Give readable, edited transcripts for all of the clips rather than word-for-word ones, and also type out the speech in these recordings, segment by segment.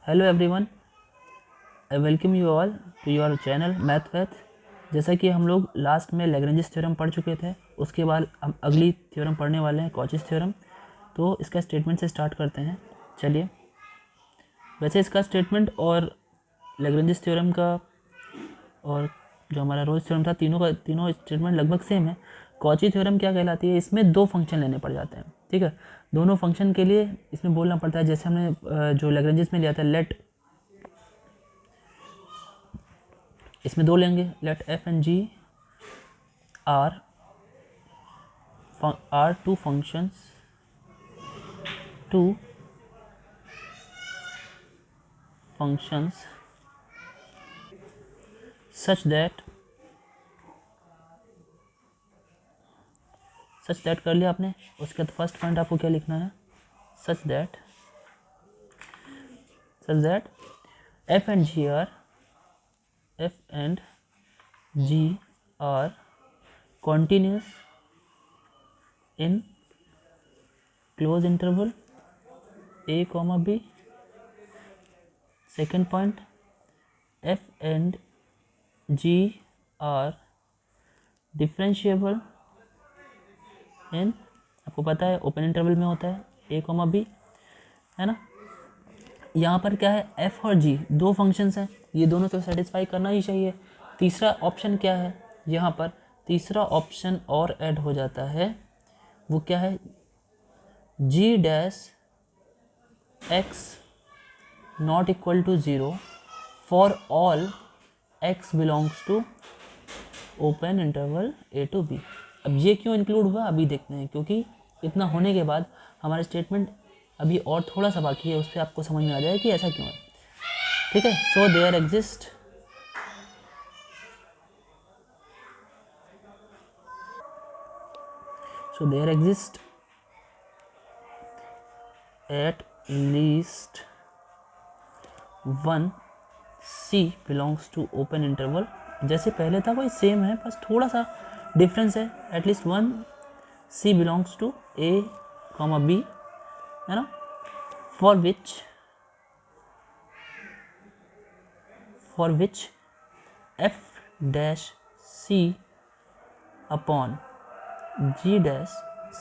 Hello everyone, I welcome you all to your channel math वैथ। जैसा कि हम लोग लास्ट में लैग्रेंजेस थ्योरम पढ़ चुके थे, उसके बाद हम अगली थ्योरम पढ़ने वाले हैं, कॉचीज थ्योरम। तो इसका स्टेटमेंट से स्टार्ट करते हैं। चलिए, वैसे इसका स्टेटमेंट और लैग्रेंजेस थ्योरम का और जो हमारा रोल्स थ्योरम था, तीनों स्टेटमेंट लगभग सेम है। कॉची थ्योरम क्या कहलाती है? इसमें दो फंक्शन लेने पड़ जाते हैं, ठीक है। दोनों फंक्शन के लिए इसमें बोलना पड़ता है, जैसे हमने जो लैग्रेंजेस में लिया था, लेट, इसमें दो लेंगे, let F and G are two functions such that कर लिया आपने। उसके बाद फर्स्ट पॉइंट आपको क्या लिखना है? Such that F and G are continuous in close interval a comma b. Second point, f and g are differentiable in, आपको पता है ओपन इंटरवल में होता है a comma b, है ना। यहाँ पर क्या है? f और g दो फंक्शंस हैं, ये दोनों तो सेटिस्फाई करना ही चाहिए। तीसरा ऑप्शन क्या है? यहाँ पर तीसरा ऑप्शन और ऐड हो जाता है, वो क्या है? g dash x not equal to 0 for all x belongs to open interval a to b। अब ये क्यों इंक्लूड हुआ अभी देखते हैं, क्योंकि इतना होने के बाद हमारा स्टेटमेंट अभी और थोड़ा सा बाकी है, उस पर आपको समझ में आ जाए कि ऐसा क्यों है, ठीक है। So there exist at least one c belongs to open interval. जैसे पहले था वही सेम है, बस थोड़ा सा डिफरेंस है। At least one c belongs to a comma b, है ना। For which f dash c upon g dash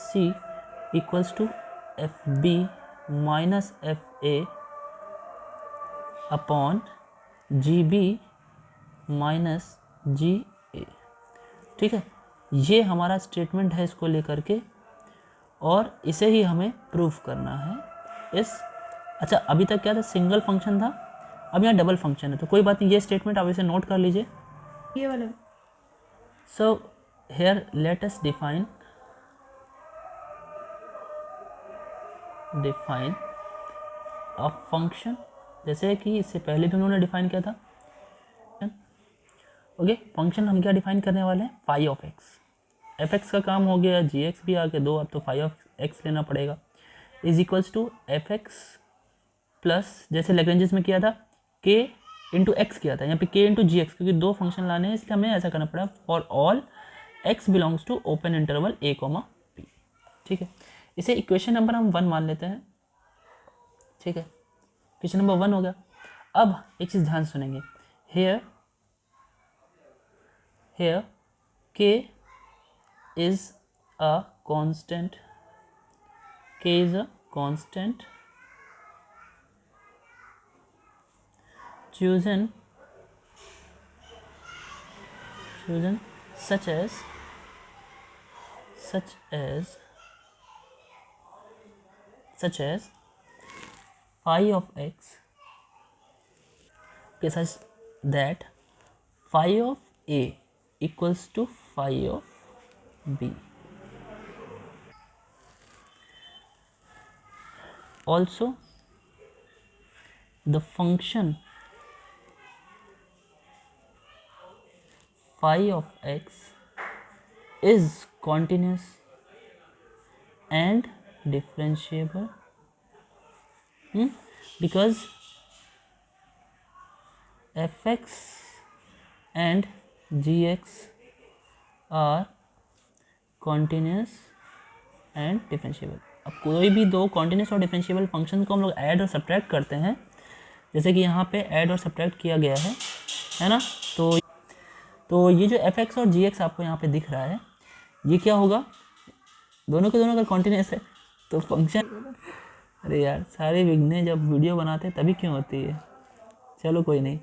c equals to F B minus F A upon G B minus G A, ठीक है। ये हमारा statement है इसको लेकर के, और इसे ही हमें प्रूफ करना है इस। अच्छा, अभी तक क्या था? सिंगल फंक्शन था, अब यहाँ डबल फंक्शन है, तो कोई बात नहीं, ये स्टेटमेंट आप इसे नोट कर लीजिए, ये वाला। So here let us define a function, जैसे कि इससे पहले भी उन्होंने डिफाइन किया था। ओके, फंक्शन हम क्या डिफाइन करने वाले हैं? Phi of X. F X का काम हो गया, जी एक्स भी आ गया दो, अब तो फाई ऑफ एक्स लेना पड़ेगा, is equals to F X plus, जैसे लैग्रेंजेस में किया था, के इंटू एक्स किया था, यहाँ पे के इंटू जी एक्स, क्योंकि दो फंक्शन लाने हैं इसलिए हमें ऐसा करना पड़ा। For all X belongs to open interval A comma P, ठीक है। इसे इक्वेशन नंबर हम 1 मान लेते हैं, ठीक है। इक्वेशन नंबर 1 हो गया। अब एक चीज़ ध्यान सुनेंगे, hair k is a constant, chosen such as phi of x, okay, such that phi of a equals to phi of b. Also the function phi of x is continuous and differentiable, because fx and gx are continuous and differentiable। अब कोई भी दो continuous और differentiable function को हम लोग add और subtract करते हैं जैसे कि यहाँ पे ऐड और सब्ट्रैक्ट किया गया है ना। तो ये जो एफ एक्स और जी एक्स आपको यहाँ पे दिख रहा है, ये क्या होगा, दोनों के दोनों अगर कॉन्टिन्यूस है तो फंक्शन, अरे यार सारे विघ्नें जब वीडियो बनाते हैं तभी क्यों होती है। चलो कोई नहीं,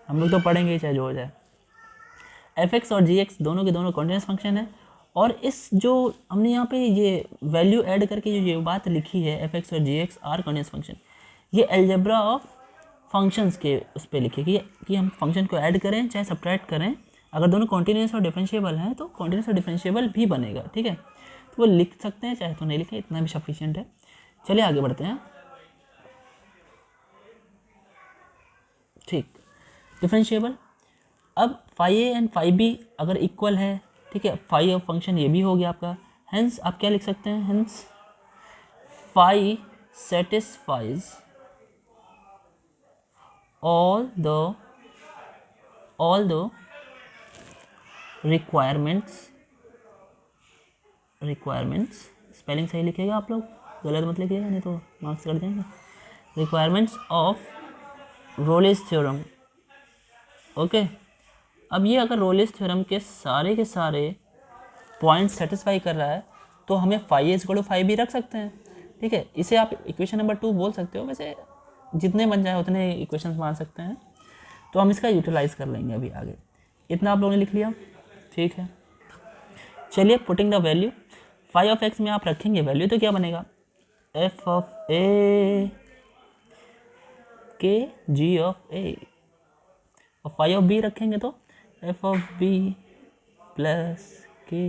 हम लोग तो पढ़ेंगे ही चाहे जो हो जाए। एफ एक्स और जी एक्स दोनों के दोनों कॉन्टिन्यूस फंक्शन है, और इस जो हमने यहाँ पे ये वैल्यू ऐड करके जो ये बात लिखी है एफ एक्स और जी एक्स आर कॉन्टिन्यूस फंक्शन, ये अलजेब्रा ऑफ फंक्शंस के उस पर लिखी कि हम फंक्शन को ऐड करें चाहे सब्ट्रैक्ट करें, अगर दोनों कॉन्टिन्यूस और डिफरेंशिएबल हैं तो कॉन्टिन्यूस और डिफरेंशिएबल भी बनेगा, ठीक है। तो वो लिख सकते हैं चाहे तो नहीं लिखें, इतना भी सफिशिएंट है। चलिए आगे बढ़ते हैं। ठीक, डिफरेंशिएबल, अब phi A and phi B अगर इक्वल है, ठीक है, फाई ऑफ फंक्शन ये भी हो गया आपका, हेंस आप क्या लिख सकते हैं, hence phi satisfies all the requirements, spelling सही लिखिएगा आप लोग, गलत मत लिखिएगा नहीं तो मार्क्स कट जाएंगे। Requirements of Rolle's theorem, okay. अब ये अगर रोलेस थ्योरम के सारे पॉइंट सेटिस्फाई कर रहा है तो हमें phi is equal to phi भी रख सकते हैं, ठीक है। इसे आप इक्वेशन नंबर 2 बोल सकते हो, वैसे जितने बन जाए उतने इक्वेशंस मान सकते हैं, तो हम इसका यूटिलाइज कर लेंगे अभी आगे। इतना आप लोगों ने लिख लिया, ठीक है। चलिए putting the value, phi of X में आप रखेंगे वैल्यू तो क्या बनेगा, एफ ऑफ ए के जी ऑफ ए, और फाई ऑफ बी रखेंगे तो एफ ऑफ बी प्लस के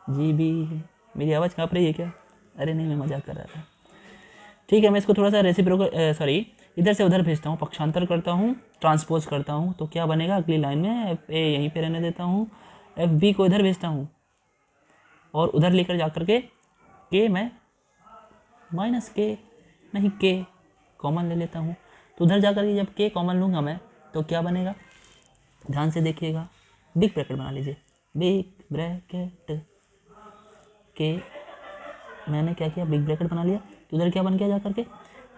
जी बी। मेरी आवाज़ काँप रही है क्या? अरे नहीं, मैं मजाक कर रहा था, ठीक है। मैं इसको थोड़ा सा रेसिप्रोकल सॉरी इधर से उधर भेजता हूँ, पक्षांतर करता हूँ, ट्रांसपोज करता हूँ, तो क्या बनेगा अगली लाइन में, एफ ए यहीं पे रहने देता हूँ, एफ बी को इधर भेजता हूँ, और उधर लेकर जा कर के मैं माइनस के नहीं के कॉमन ले लेता हूँ, तो उधर जा कर के जब के कॉमन लूँगा मैं तो क्या बनेगा, ध्यान से देखिएगा, बिग ब्रैकेट बना लीजिए, बिग ब्रैकेट के, मैंने क्या किया, बिग ब्रैकेट बना लिया, तो उधर क्या बन गया जा करके,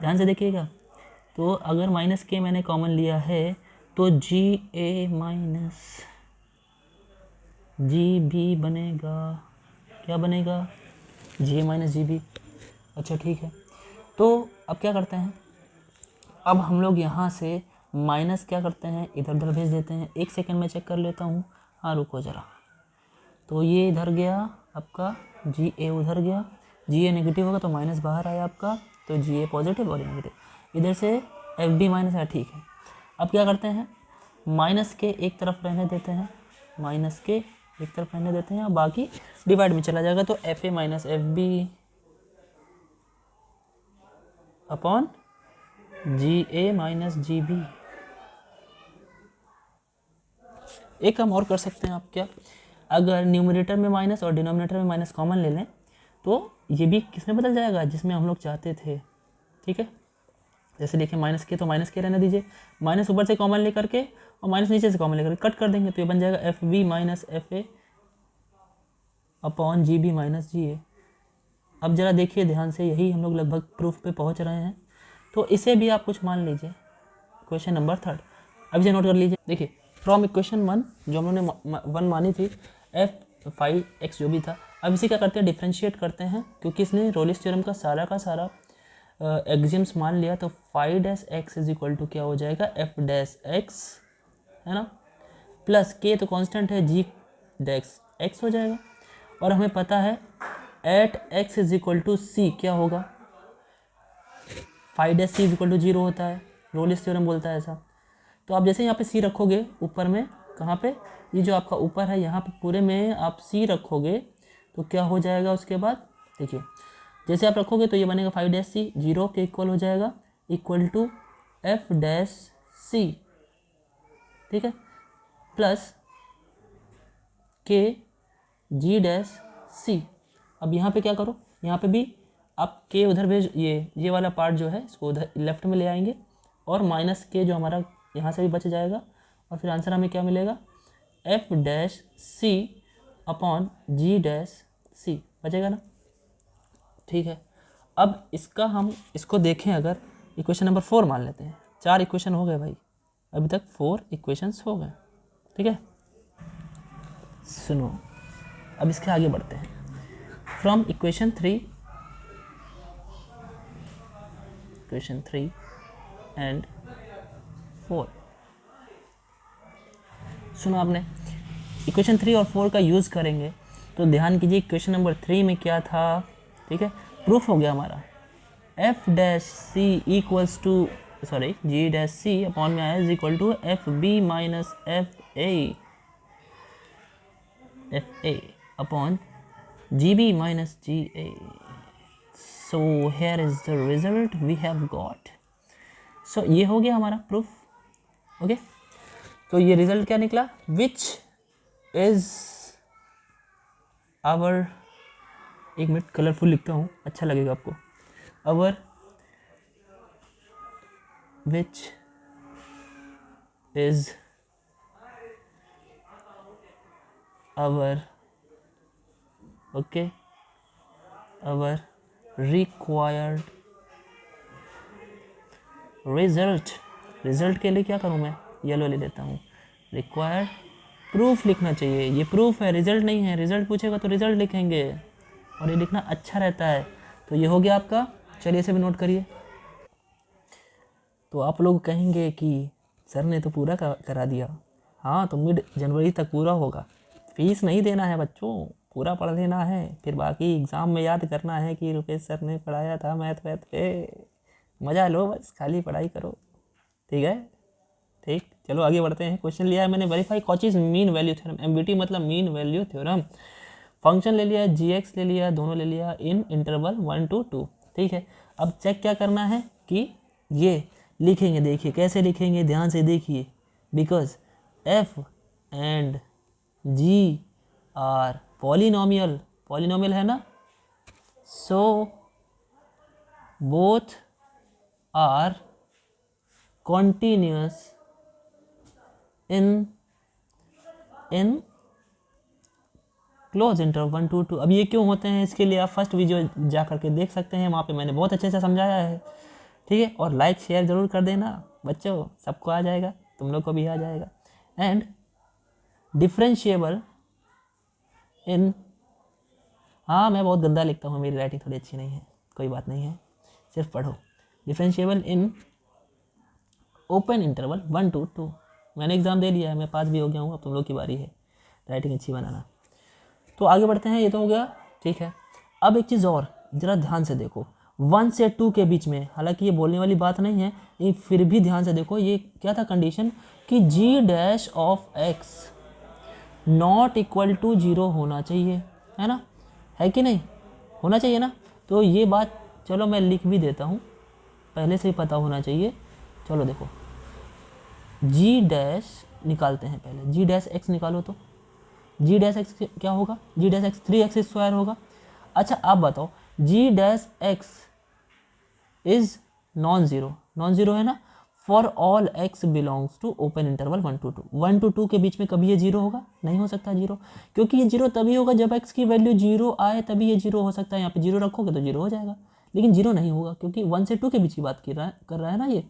ध्यान से देखिएगा। तो अगर माइनस के मैंने कॉमन लिया है तो जी ए माइनस जी बी बनेगा, क्या बनेगा, जी ए माइनस जी बी। अच्छा ठीक है, तो अब क्या करते हैं, अब हम लोग यहाँ से माइनस क्या करते हैं, इधर उधर भेज देते हैं। एक सेकंड में चेक कर लेता हूँ, हाँ रुको ज़रा, तो ये इधर गया आपका, जी ए उधर गया, जी ए नेगेटिव होगा तो माइनस बाहर आया आपका, तो जी ए पॉजिटिव और नेगेटिव, इधर से एफ बी माइनस है, ठीक है। अब क्या करते हैं, माइनस के एक तरफ रहने देते हैं, माइनस के एक तरफ रहने देते हैं, और बाकी डिवाइड में चला जाएगा, तो F A minus F B upon G A minus G B. एक काम और कर सकते हैं आप, क्या, अगर न्यूमरेटर में माइनस और डिनोमिनेटर में माइनस कॉमन ले लें तो ये भी किस में बदल जाएगा, जिसमें हम लोग चाहते थे, ठीक है। जैसे देखिए माइनस के, तो माइनस के रहने दीजिए, माइनस ऊपर से कॉमन लेकर के और माइनस नीचे से कॉमन लेकर कट कर देंगे, तो ये बन जाएगा F B minus F A upon G B minus G A. अब ज़रा देखिए ध्यान से, यही हम लोग लगभग प्रूफ पे पहुंच रहे हैं, तो इसे भी आप कुछ मान लीजिए, क्वेश्चन नंबर 3 अब इसे नोट कर लीजिए। देखिए फ्रॉम इक्वेशन 1 जो हम लोगों ने 1 मानी थी, एफ फाई एक्स जो भी था, अब इसे क्या करते हैं, डिफ्रेंशिएट करते हैं, क्योंकि इसने रोलिस थ्योरम का सारा एक्सिम्स मान लिया, तो phi dash X is equal to क्या हो जाएगा, एफ डैश एक्स, है ना, प्लस के तो कांस्टेंट है, जी डैश एक्स हो जाएगा, और हमें पता है at X is equal to C क्या होगा, phi dash C is equal to 0 होता है, रोलिस थ्योरम बोलता है ऐसा। तो आप जैसे यहाँ पे सी रखोगे ऊपर में, कहाँ पे, ये जो आपका ऊपर है यहाँ पे पूरे में आप सी रखोगे तो क्या हो जाएगा, उसके बाद देखिए जैसे आप रखोगे तो ये बनेगा फाइव डैश सी 0 के इक्वल हो जाएगा, इक्वल टू एफ डैश सी, ठीक है, प्लस के जी डैश सी। अब यहाँ पे क्या करो, यहाँ पे भी आप के उधर भेज, ये वाला पार्ट जो है इसको उधर लेफ्ट में ले आएंगे, और माइनस के जो हमारा यहाँ से भी बच जाएगा, और फिर आंसर हमें क्या मिलेगा, F dash C upon G dash सी बचेगा ना, ठीक है। अब इसका हम इसको देखें, अगर इक्वेशन नंबर 4 मान लेते हैं, 4 इक्वेशन हो गए भाई, अभी तक 4 इक्वेशंस हो गए, ठीक है। सुनो अब इसके आगे बढ़ते हैं। फ्रॉम इक्वेशन 3 एंड 4, सुनो आपने इक्वेशन 3 और 4 का यूज़ करेंगे, तो ध्यान कीजिए क्वेश्चन नंबर 3 में क्या था, ठीक है। प्रूफ हो गया हमारा F dash C equals to sorry G dash C upon में आया is equal to F B minus F A upon G B minus G A. So here is the result we have got. So ये हो गया हमारा proof, okay. तो ये result क्या निकला, विच इज आवर, एक मिनट कलरफुल लिखता हूँ अच्छा लगेगा आपको, our which is our okay our required result. Result के लिए क्या करूँ मैं, येलो ले लेता हूँ, रिक्वायर्ड प्रूफ लिखना चाहिए, ये प्रूफ है रिजल्ट नहीं है। रिजल्ट पूछेगा तो रिजल्ट लिखेंगे और ये लिखना अच्छा रहता है। तो ये हो गया आपका, चलिए इसे भी नोट करिए। तो आप लोग कहेंगे कि सर ने तो पूरा करा दिया, हाँ तो मिड जनवरी तक पूरा होगा, फीस नहीं देना है बच्चों, पूरा पढ़ लेना है, फिर बाकी एग्ज़ाम में याद करना है कि रुपेश सर ने पढ़ाया था मैथ वैथ पे, मज़ा लो बस, खाली पढ़ाई करो, ठीक है। ठीक, चलो आगे बढ़ते हैं। क्वेश्चन लिया है मैंने, verify Cauchy's mean value theorem, MVT मतलब मीन वैल्यू थ्योरम। फंक्शन ले लिया, जीएक्स ले लिया, दोनों ले लिया इन इंटरवल 1 to 2, ठीक है। अब चेक क्या करना है कि ये लिखेंगे, देखिए कैसे लिखेंगे, ध्यान से देखिए, because F and G are polynomial, polynomial है ना, so both are continuous in close interval 1 to 2। अब ये क्यों होते हैं, इसके लिए आप फर्स्ट वीडियो जा करके देख सकते हैं, वहाँ पे मैंने बहुत अच्छे से समझाया है, ठीक है। और लाइक शेयर ज़रूर कर देना बच्चों, सबको आ जाएगा, तुम लोग को भी आ जाएगा। एंड डिफरेंशिएबल इन, हाँ मैं बहुत गंदा लिखता हूँ, मेरी राइटिंग थोड़ी अच्छी नहीं है, कोई बात नहीं है, सिर्फ पढ़ो। Differentiable in open interval 1 to 2। मैंने एग्ज़ाम दे लिया है, मैं पास भी हो गया हूँ, अब तुम लोग की बारी है राइटिंग अच्छी बनाना। तो आगे बढ़ते हैं, ये तो हो गया, ठीक है। अब एक चीज़ और ज़रा ध्यान से देखो, 1 से 2 के बीच में, हालांकि ये बोलने वाली बात नहीं है, ये फिर भी ध्यान से देखो, ये क्या था कंडीशन कि G dash of X not equal to 0 होना चाहिए, है ना, है कि नहीं, होना चाहिए ना। तो ये बात चलो मैं लिख भी देता हूँ, पहले से ही पता होना चाहिए। चलो देखो, जी डैश निकालते हैं, पहले जी डैश एक्स निकालो, तो जी डैश एक्स क्या होगा, जी डैश एक्स 3x स्क्वायर होगा। अच्छा आप बताओ, G dash X is non zero, non zero है ना, for all X belongs to open interval 1 to 2। 1 to 2 के बीच में कभी ये जीरो होगा, नहीं हो सकता जीरो, क्योंकि ये जीरो तभी होगा जब एक्स की वैल्यू जीरो आए, तभी ये जीरो हो सकता है। यहाँ पे जीरो रखोगे तो जीरो हो जाएगा, लेकिन जीरो नहीं होगा क्योंकि 1 से 2 के बीच की बात कर रहा है ना ये,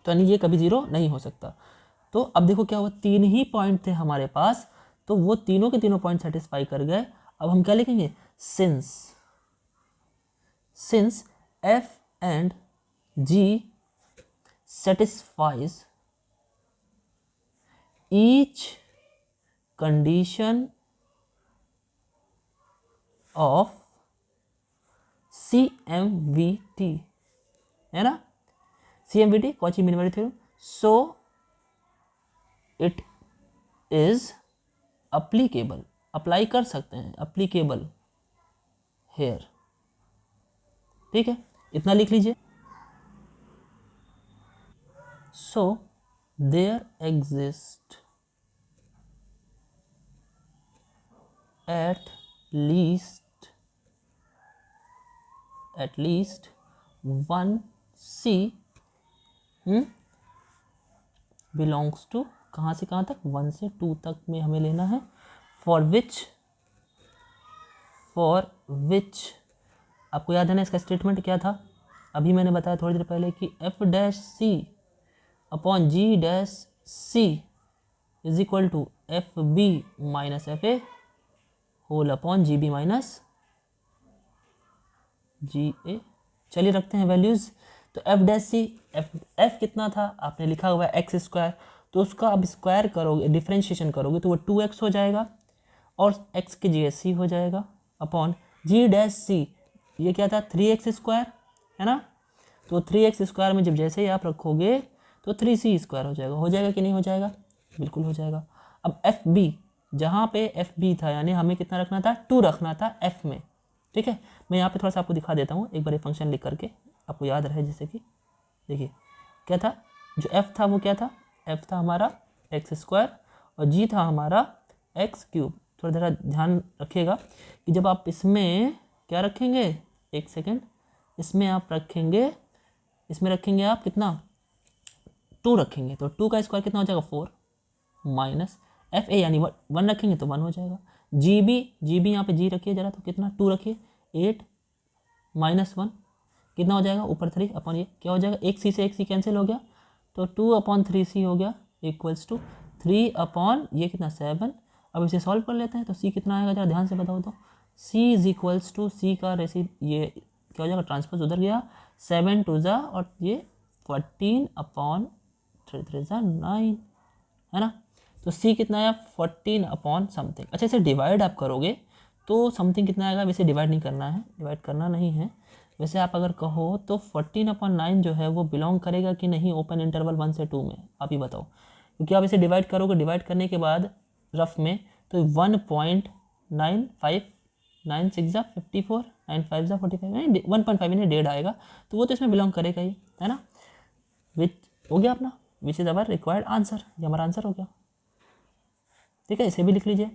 तो यानी ये कभी जीरो नहीं हो सकता। तो अब देखो क्या हुआ, 3 ही पॉइंट थे हमारे पास, तो वो तीनों के तीनों पॉइंट सेटिस्फाई कर गए। अब हम क्या लिखेंगे, since F and G satisfies each condition of CMVT, है ना, CMVT Cauchy mean value theorem, so it is applicable, apply कर सकते हैं, अप्लीकेबल हेयर, ठीक है, इतना लिख लीजिए। So there exist at least 1C belongs to, कहाँ से कहाँ तक, 1 से 2 तक में हमें लेना है, फॉर विच आपको याद है ना इसका स्टेटमेंट क्या था, अभी मैंने बताया थोड़ी देर पहले कि F dash C upon G dash C is equal to F B minus F A whole upon G B minus G A. चलिए रखते हैं वैल्यूज़। तो एफ डैश सी, एफ कितना था आपने लिखा हुआ है एक्स स्क्वायर, तो उसका अब स्क्वायर करोगे, डिफ्रेंशिएशन करोगे तो वो 2x हो जाएगा और x के जी सी हो जाएगा अपॉन जी डैश सी, ये क्या था 3x स्क्वायर है ना। तो 3x स्क्वायर में जब जैसे ही आप रखोगे तो 3c स्क्वायर हो जाएगा कि नहीं हो जाएगा, बिल्कुल हो जाएगा। अब एफ बी, जहाँ पे एफ बी था यानी हमें कितना रखना था 2 रखना था एफ में, ठीक है। मैं यहाँ पे थोड़ा सा आपको दिखा देता हूँ एक बार ये फंक्शन लिख करके आपको याद रहे, जैसे कि देखिए क्या था, जो एफ था वो क्या था, एफ था हमारा एक्स स्क्वायर और जी था हमारा एक्स क्यूब। थोड़ा ज़रा ध्यान रखिएगा कि जब आप इसमें क्या रखेंगे, एक सेकेंड, इसमें आप रखेंगे, इसमें रखेंगे आप कितना 2 रखेंगे तो 2 का स्क्वायर कितना हो जाएगा 4 माइनस एफ ए यानी 1 रखेंगे तो 1 हो जाएगा। जी बी यहाँ पे जी रखिए ज़रा, तो कितना 2 रखिए 8 माइनस 1 कितना हो जाएगा ऊपर 3 अपॉन ये क्या हो जाएगा, एक सी से एक सी कैंसिल हो गया तो 2 अपॉन 3c हो गया इक्वल्स टू 3 अपॉन ये कितना 7। अब इसे सॉल्व कर लेते हैं तो c कितना आएगा जरा ध्यान से बताओ तो, c इज इक्वल्स टू सी का रेसिप ये क्या हो जाएगा ट्रांसपोज उधर गया 7 टू ज़ा और ये 14 अपॉन 3 ज़ा 9 है ना। तो c कितना आया 14 अपॉन समथिंग। अच्छा इसे डिवाइड आप करोगे तो समथिंग कितना आएगा, वैसे डिवाइड नहीं करना है, डिवाइड करना नहीं है। वैसे आप अगर कहो तो 14/9 जो है वो बिलोंग करेगा कि नहीं ओपन इंटरवल 1 से 2 में, आप ही बताओ। क्योंकि आप इसे डिवाइड करोगे, डिवाइड करने के बाद रफ में तो 1.95 9 6 ज़ा 54 9 5 ज़ा 45 नहीं 1.5 यानी 1.5 आएगा, तो वो तो इसमें बिलोंग करेगा ही है ना। विच हो गया अपना, which is our required answer, ये हमारा आंसर हो गया, ठीक है। इसे भी लिख लीजिए।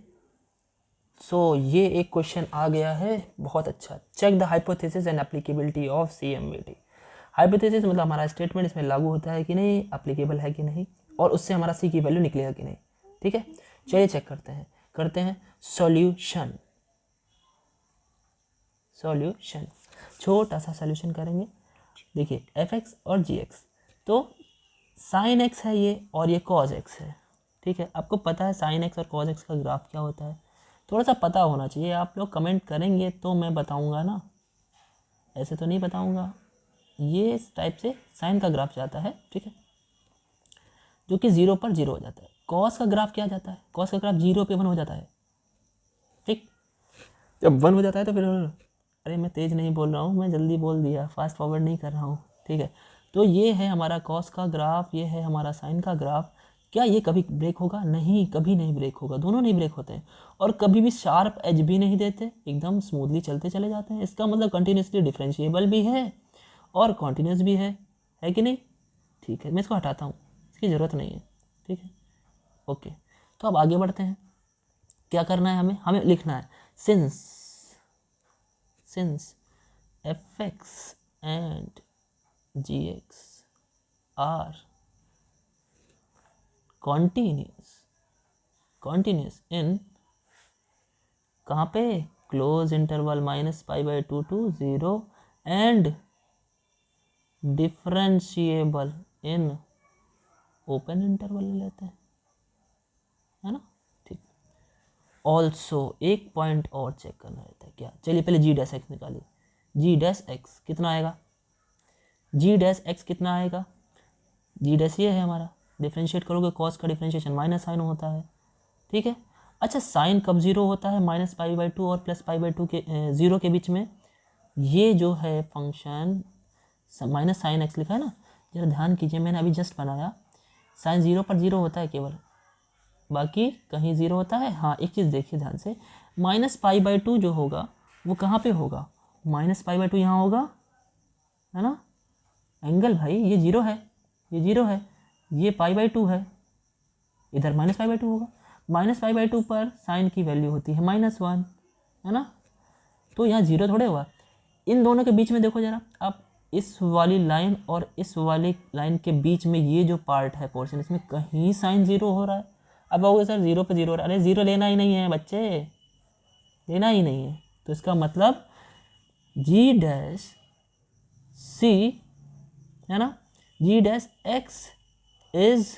सो ये एक क्वेश्चन आ गया है बहुत अच्छा। Check the hypothesis and applicability of CMVT। Hypothesis मतलब हमारा स्टेटमेंट इसमें लागू होता है कि नहीं, एप्लीकेबल है कि नहीं, और उससे हमारा सी की वैल्यू निकलेगा कि नहीं, ठीक है। चलिए चेक करते हैं सॉल्यूशन। छोटा सा सॉल्यूशन करेंगे। देखिए fx और gx, तो sin x है ये और ये cos x है, ठीक है। आपको पता है sin x और cos x का ग्राफ क्या होता है, थोड़ा सा पता होना चाहिए। आप लोग कमेंट करेंगे तो मैं बताऊंगा ना, ऐसे तो नहीं बताऊंगा। ये इस टाइप से साइन का ग्राफ जाता है, ठीक है, जो कि 0 पर 0 हो जाता है। कॉस का ग्राफ क्या जाता है, कॉस का ग्राफ 0 पे 1 हो जाता है, ठीक। जब 1 हो जाता है तो फिर अरे मैं तेज़ नहीं बोल रहा हूँ, मैं जल्दी बोल दिया, फास्ट फॉरवर्ड नहीं कर रहा हूँ, ठीक है। तो ये है हमारा कॉस का ग्राफ, ये है हमारा साइन का ग्राफ। क्या ये कभी ब्रेक होगा, नहीं, कभी नहीं ब्रेक होगा, दोनों नहीं ब्रेक होते हैं। और कभी भी शार्प एज भी नहीं देते, एकदम स्मूथली चलते चले जाते हैं। इसका मतलब कंटिन्यूसली डिफरेंशिएबल भी है और कॉन्टिन्यूस भी है कि नहीं, ठीक है। मैं इसको हटाता हूँ, इसकी ज़रूरत नहीं है, ठीक है, ओके। तो अब आगे बढ़ते हैं, क्या करना है हमें लिखना है since fx and gx are continuous in कहाँ पे, close interval -π/2 to 0 and differentiable in open interval लेते हैं, है ना, ठीक। ऑल्सो एक पॉइंट और चेक करना रहता है, क्या, चलिए पहले जी डैश एक्स निकालिए। जी डैश एक्स कितना आएगा, जी डैश एक्स कितना आएगा, जी डैश ये है हमारा, डिफ्रेंशिएट करोगे कॉस का डिफ्रेंशिएशन माइनस साइन होता है, ठीक है। अच्छा साइन कब 0 होता है, -π/2 और +π/2 के 0 के बीच में। ये जो है फंक्शन माइनस साइन एक्स लिखा है ना, जरा ध्यान कीजिए, मैंने अभी जस्ट बनाया, साइन 0 पर 0 होता है केवल, बाकी कहीं 0 होता है। हाँ एक चीज़ देखिए ध्यान से, -π/2 जो होगा वो कहाँ पे होगा, -π/2 यहाँ होगा, है ना, एंगल भाई ये 0 है, ये 0 है, ये π/2 है, इधर -π/2 होगा। -π/2 पर साइन की वैल्यू होती है -1, है ना, तो यहाँ 0 थोड़े हुआ। इन दोनों के बीच में देखो ज़रा आप, इस वाली लाइन और इस वाली लाइन के बीच में ये जो पार्ट है पोर्शन, इसमें कहीं साइन 0 हो रहा है। अब आओगे सर 0 पे 0 हो रहा है, अरे 0 लेना ही नहीं है बच्चे, लेना ही नहीं है। तो इसका मतलब जी डैश सी है ना, G dash X is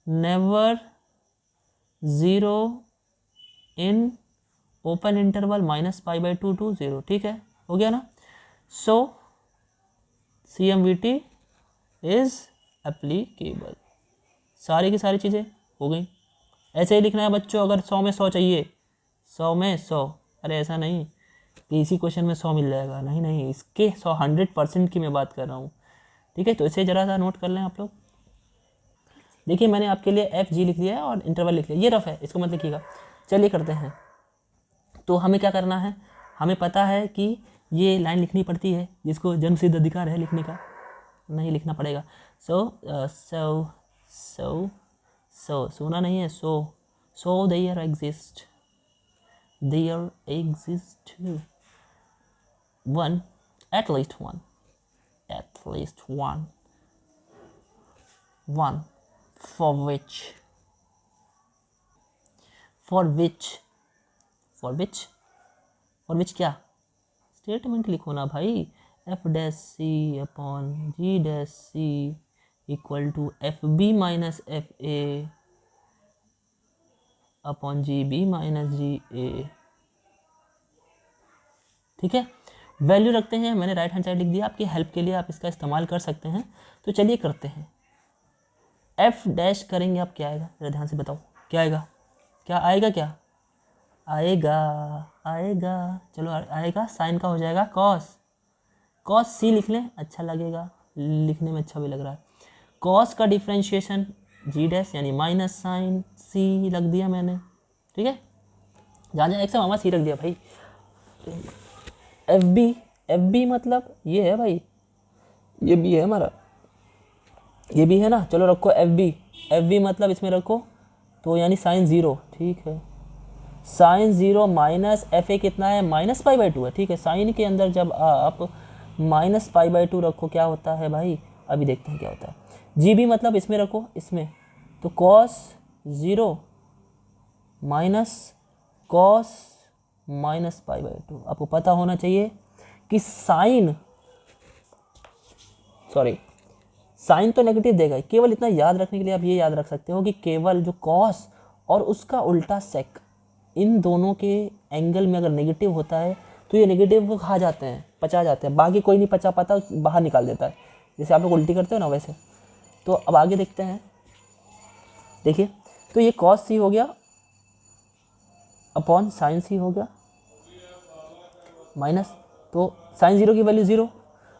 never zero in open interval -π/2 to 0, ठीक है, हो गया ना। So CMVT is applicable. सारी की सारी चीज़ें हो गई। ऐसे ही लिखना है बच्चों, अगर 100 में 100 चाहिए, 100 में 100, अरे ऐसा नहीं कि इसी क्वेश्चन में 100 मिल जाएगा, नहीं नहीं, इसके 100% की मैं बात कर रहा हूँ, ठीक है। तो इसे ज़रा सा नोट कर लें आप लोग। देखिए मैंने आपके लिए FG लिख लिया है और इंटरवल लिख लिया, ये रफ है, इसको मत लिखिएगा। चलिए करते हैं। तो हमें क्या करना है, हमें पता है कि ये लाइन लिखनी पड़ती है, जिसको जन्मसिद्ध अधिकार है लिखने का, नहीं लिखना पड़ेगा। सो सुना नहीं है, so there exist one, at least one for which क्या स्टेटमेंट लिखो ना भाई, F'(G'(C) इक्वल टू FB-FA/GB-GA, ठीक है। वैल्यू रखते हैं, मैंने राइट हैंड साइड लिख दिया आपकी हेल्प के लिए, आप इसका इस्तेमाल कर सकते हैं। तो चलिए करते हैं। F' करेंगे आप, क्या आएगा जरा ध्यान से बताओ, क्या आएगा, क्या आएगा, क्या आएगा, चलो आएगा, साइन का हो जाएगा कॉस C लिख लें, अच्छा लगेगा, लिखने में अच्छा भी लग रहा है। कॉस का डिफ्रेंशिएशन G' यानी माइनस साइन C रख दिया मैंने, ठीक है। जहाँ जहाँ एक से मामा C रख दिया भाई। FB मतलब ये है भाई, ये भी है हमारा, ये भी है ना, चलो रखो FB मतलब इसमें रखो तो यानी साइन 0, ठीक है। साइन 0 माइनस FA कितना है, -π/2 है, ठीक है। साइन के अंदर जब आप -π/2 रखो क्या होता है भाई, अभी देखते हैं क्या होता है। GB मतलब इसमें रखो, इसमें तो cos 0 माइनस cos -π/2। आपको पता होना चाहिए कि साइन तो नेगेटिव देगा, केवल इतना याद रखने के लिए आप ये याद रख सकते हो कि केवल जो कॉस और उसका उल्टा सेक, इन दोनों के एंगल में अगर नेगेटिव होता है तो ये नेगेटिव को खा जाते हैं, पचा जाते हैं, बाकी कोई नहीं पचा पाता, बाहर निकाल देता है, जैसे आप लोग उल्टी करते हो ना वैसे। तो अब आगे देखते हैं, देखिए तो ये कॉस C हो गया अपॉन साइन C हो गया माइनस, तो साइन 0 की वैल्यू 0।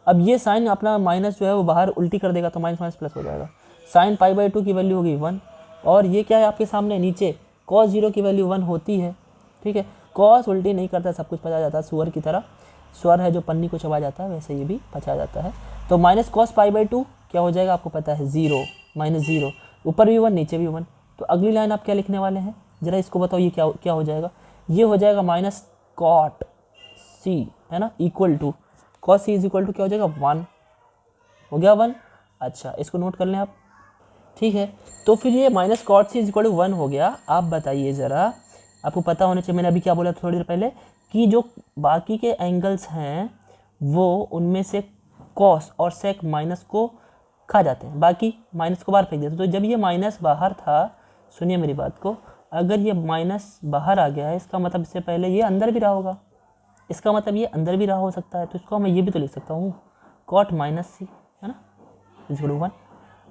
अब ये साइन अपना माइनस जो है वो बाहर उल्टी कर देगा तो माइनस प्लस हो जाएगा। साइन π/2 की वैल्यू होगी 1, और ये क्या है आपके सामने नीचे cos 0 की वैल्यू 1 होती है, ठीक है। cos उल्टी नहीं करता, सब कुछ पचा जाता है, सुअर की तरह, स्वर है जो पन्नी को चबा जाता है वैसे ये भी पचा जाता है। तो माइनस cos π/2 क्या हो जाएगा आपको पता है, 0 -0, ऊपर भी 1 नीचे भी 1। तो अगली लाइन आप क्या लिखने वाले हैं ज़रा इसको बताओ, ये क्या हो जाएगा, ये हो जाएगा माइनस cot C, है ना, equal to cos C is equal to क्या हो जाएगा 1, हो गया 1। अच्छा इसको नोट कर लें आप, ठीक है। तो फिर ये minus cot C is equal to 1 हो गया। आप बताइए ज़रा, आपको पता होना चाहिए, मैंने अभी क्या बोला थोड़ी देर पहले, कि जो बाकी के एंगल्स हैं वो उनमें से कॉस और सेक माइनस को खा जाते हैं, बाकी माइनस को बाहर फेंक देते हैं। तो जब ये माइनस बाहर था, सुनिए मेरी बात को, अगर ये माइनस बाहर आ गया है इसका मतलब इससे पहले ये अंदर भी रहा होगा, इसका मतलब ये अंदर भी रहा हो सकता है, तो इसको मैं ये भी तो लिख सकता हूँ cot -C, है ना, इक्वल टू 1।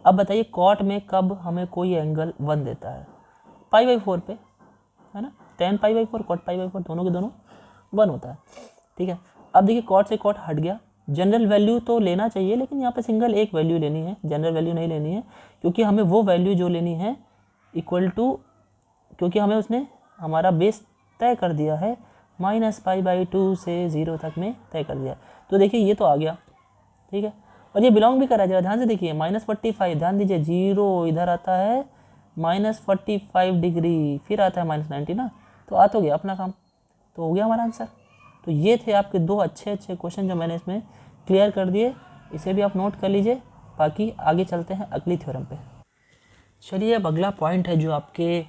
अब बताइए कॉट में कब हमें कोई एंगल 1 देता है, π/4 पे, है ना, tan π/4 cot π/4 दोनों के दोनों 1 होता है, ठीक है। अब देखिए कॉट से कॉट हट गया, जनरल वैल्यू तो लेना चाहिए लेकिन यहाँ पे सिंगल एक वैल्यू लेनी है, जनरल वैल्यू नहीं लेनी है, क्योंकि हमें वो वैल्यू जो लेनी है इक्वल टू, क्योंकि हमें उसने हमारा बेस तय कर दिया है, -π/2 से 0 तक में तय कर दिया। तो देखिए ये तो आ गया, ठीक है, और ये बिलोंग भी करा जाएगा, ध्यान से देखिए -45, ध्यान दीजिए 0 इधर आता है, -45 डिग्री फिर आता है -90 ना, तो आ तो गया अपना काम, तो हो गया हमारा आंसर। तो ये थे आपके 2 अच्छे क्वेश्चन जो मैंने इसमें क्लियर कर दिए, इसे भी आप नोट कर लीजिए। बाकी आगे चलते हैं अगली थ्योरम पे। चलिए अब अगला पॉइंट है जो आपके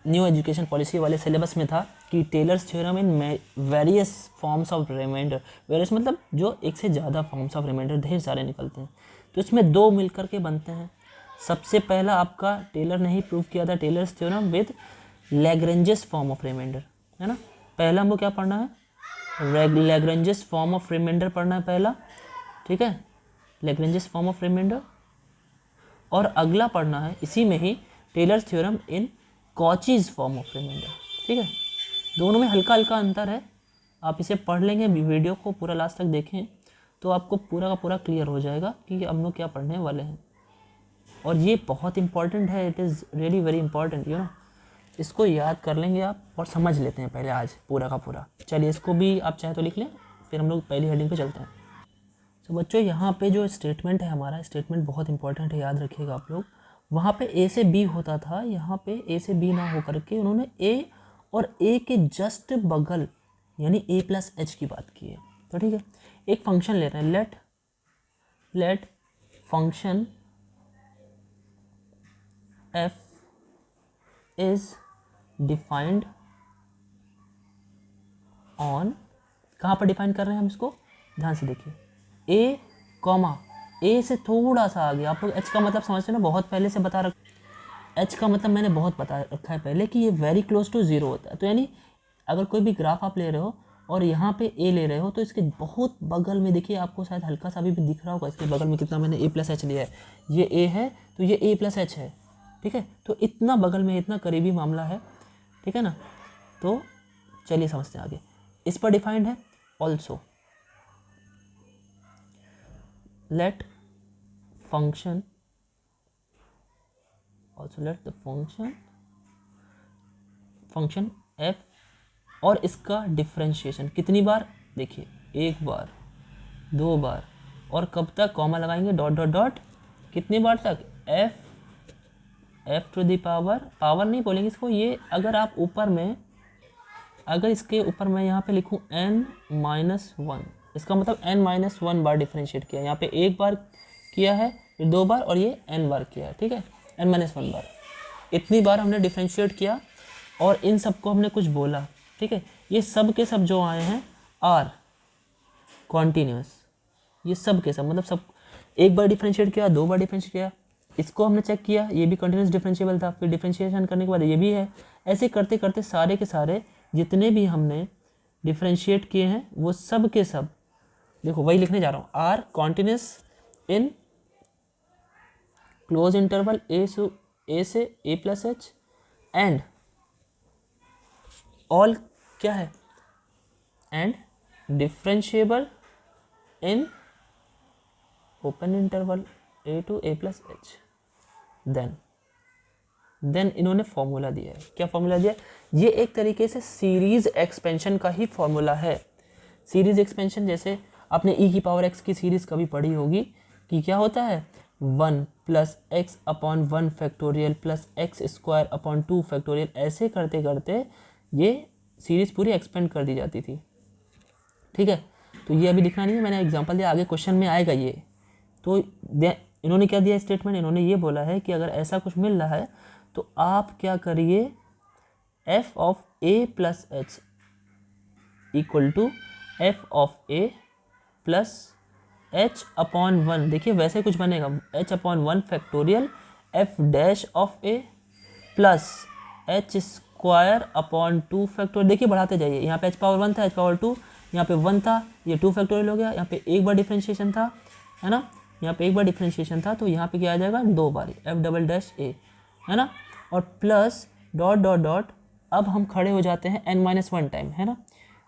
न्यू एजुकेशन पॉलिसी वाले सिलेबस में था कि Taylor's theorem in various forms of remainder, various मतलब जो एक से ज़्यादा फॉर्म्स ऑफ रिमाइंडर ढेर सारे निकलते हैं, तो इसमें 2 मिलकर के बनते हैं, सबसे पहला आपका टेलर ने ही प्रूव किया था, Taylor's theorem with Lagrange's form of remainder, है ना। पहला हमको क्या पढ़ना है, लैग्रेंजेस फॉर्म ऑफ रिमाइंडर पढ़ना है पहला, ठीक है, लैग्रेंजेस फॉर्म ऑफ रिमाइंडर। और अगला पढ़ना है इसी में ही Taylor's theorem in Cauchy's form of remainder, ठीक है। दोनों में हल्का हल्का अंतर है, आप इसे पढ़ लेंगे, वीडियो को पूरा लास्ट तक देखें तो आपको पूरा का पूरा क्लियर हो जाएगा कि हम लोग क्या पढ़ने वाले हैं। और ये बहुत इंपॉर्टेंट है, it is really very important, you know. इसको याद कर लेंगे आप और समझ लेते हैं पहले आज पूरा का पूरा। चलिए इसको भी आप चाहे तो लिख लें, फिर हम लोग पहली हेडिंग पे चलते हैं। तो बच्चों यहाँ पे जो स्टेटमेंट है हमारा, स्टेटमेंट बहुत इंपॉर्टेंट है, याद रखिएगा आप लोग। वहाँ पे ए से बी होता था, यहाँ पे ए से बी ना हो करके उन्होंने ए और ए के जस्ट बगल यानी ए प्लस एच की बात की है। तो ठीक है, एक फंक्शन ले रहे हैं, let function f is defined on, कहाँ पर डिफाइन कर रहे हैं हम इसको, ध्यान से देखिए, a कॉमा ए से थोड़ा सा आगे। आप लोग h का मतलब समझते हैं ना, बहुत पहले से बता रखा, h का मतलब मैंने बहुत बता रखा है पहले कि ये वेरी क्लोज टू ज़ीरो होता है। तो यानी अगर कोई भी ग्राफ आप ले रहे हो और यहाँ पे a ले रहे हो तो इसके बहुत बगल में देखिए, आपको शायद हल्का सा भी दिख रहा होगा, इसके बगल में कितना मैंने a प्लस एच लिया है, ये a है तो ये a प्लस एच है, ठीक है। तो इतना बगल में, इतना करीबी मामला है, ठीक है ना। तो चलिए समझते हैं आगे। इस पर डिफाइंड है also let function, also let the function f, और इसका डिफ्रेंशिएशन कितनी बार, देखिए एक बार, दो बार, और कब तक, कॉमा लगाएंगे, डॉट डॉट डॉट, कितनी बार तक, f to the power, power नहीं बोलेंगे इसको, ये अगर आप ऊपर में, अगर इसके ऊपर मैं यहाँ पे लिखूँ n-1, इसका मतलब n-1 बार डिफ्रेंशिएट किया, यहाँ पे एक बार किया है, फिर दो बार, और ये n बार किया है, ठीक है, n-1 बार, इतनी बार हमने डिफ्रेंशिएट किया। और इन सबको हमने कुछ बोला, ठीक है, ये सब के सब जो आए हैं आर कॉन्टीन्यूस, ये सब के सब मतलब सब, एक बार डिफ्रेंशिएट किया, दो बार डिफ्रेंशिएट किया, इसको हमने चेक किया, ये भी कंटिन्यूस डिफरेंशिएबल था, फिर डिफरेंशिएशन करने के बाद ये भी है, ऐसे करते करते सारे के सारे जितने भी हमने डिफरेंशिएट किए हैं वो सब के सब, देखो वही लिखने जा रहा हूँ, are continuous in close interval A से A plus H, and all क्या है, and differentiable in open interval A to A plus H. Then इन्होंने फॉर्मूला दिया है, क्या फॉर्मूला दिया है, ये एक तरीके से सीरीज एक्सपेंशन का ही फॉर्मूला है। सीरीज एक्सपेंशन जैसे आपने e की पावर x की सीरीज कभी पढ़ी होगी कि क्या होता है, 1 plus x upon 1 factorial plus x square upon 2 factorial, ऐसे करते करते ये सीरीज पूरी एक्सपेंड कर दी जाती थी, ठीक है। तो ये अभी लिखना नहीं है, मैंने एग्जांपल दिया, आगे क्वेश्चन में आएगा ये। तो इन्होंने क्या दिया स्टेटमेंट, इन्होंने ये बोला है कि अगर ऐसा कुछ मिल रहा है तो आप क्या करिए, f of a plus H equal to F of a plus h upon 1, देखिए वैसे कुछ बनेगा, h upon 1 factorial f dash of a plus h square upon 2 factorial, देखिए बढ़ाते जाइए, यहाँ पे h पावर 1 था, h पावर 2, यहाँ पे 1 था, ये 2 फैक्टोरियल हो गया, यहाँ पे एक बार डिफरेंशिएशन था, है ना, यहाँ पे एक बार डिफरेंशिएशन था, तो यहाँ पे क्या आ जाएगा, दो बार f डबल डैश a, है ना, और प्लस डॉट डॉट डॉट, अब हम खड़े हो जाते हैं n-1 टाइम, है ना,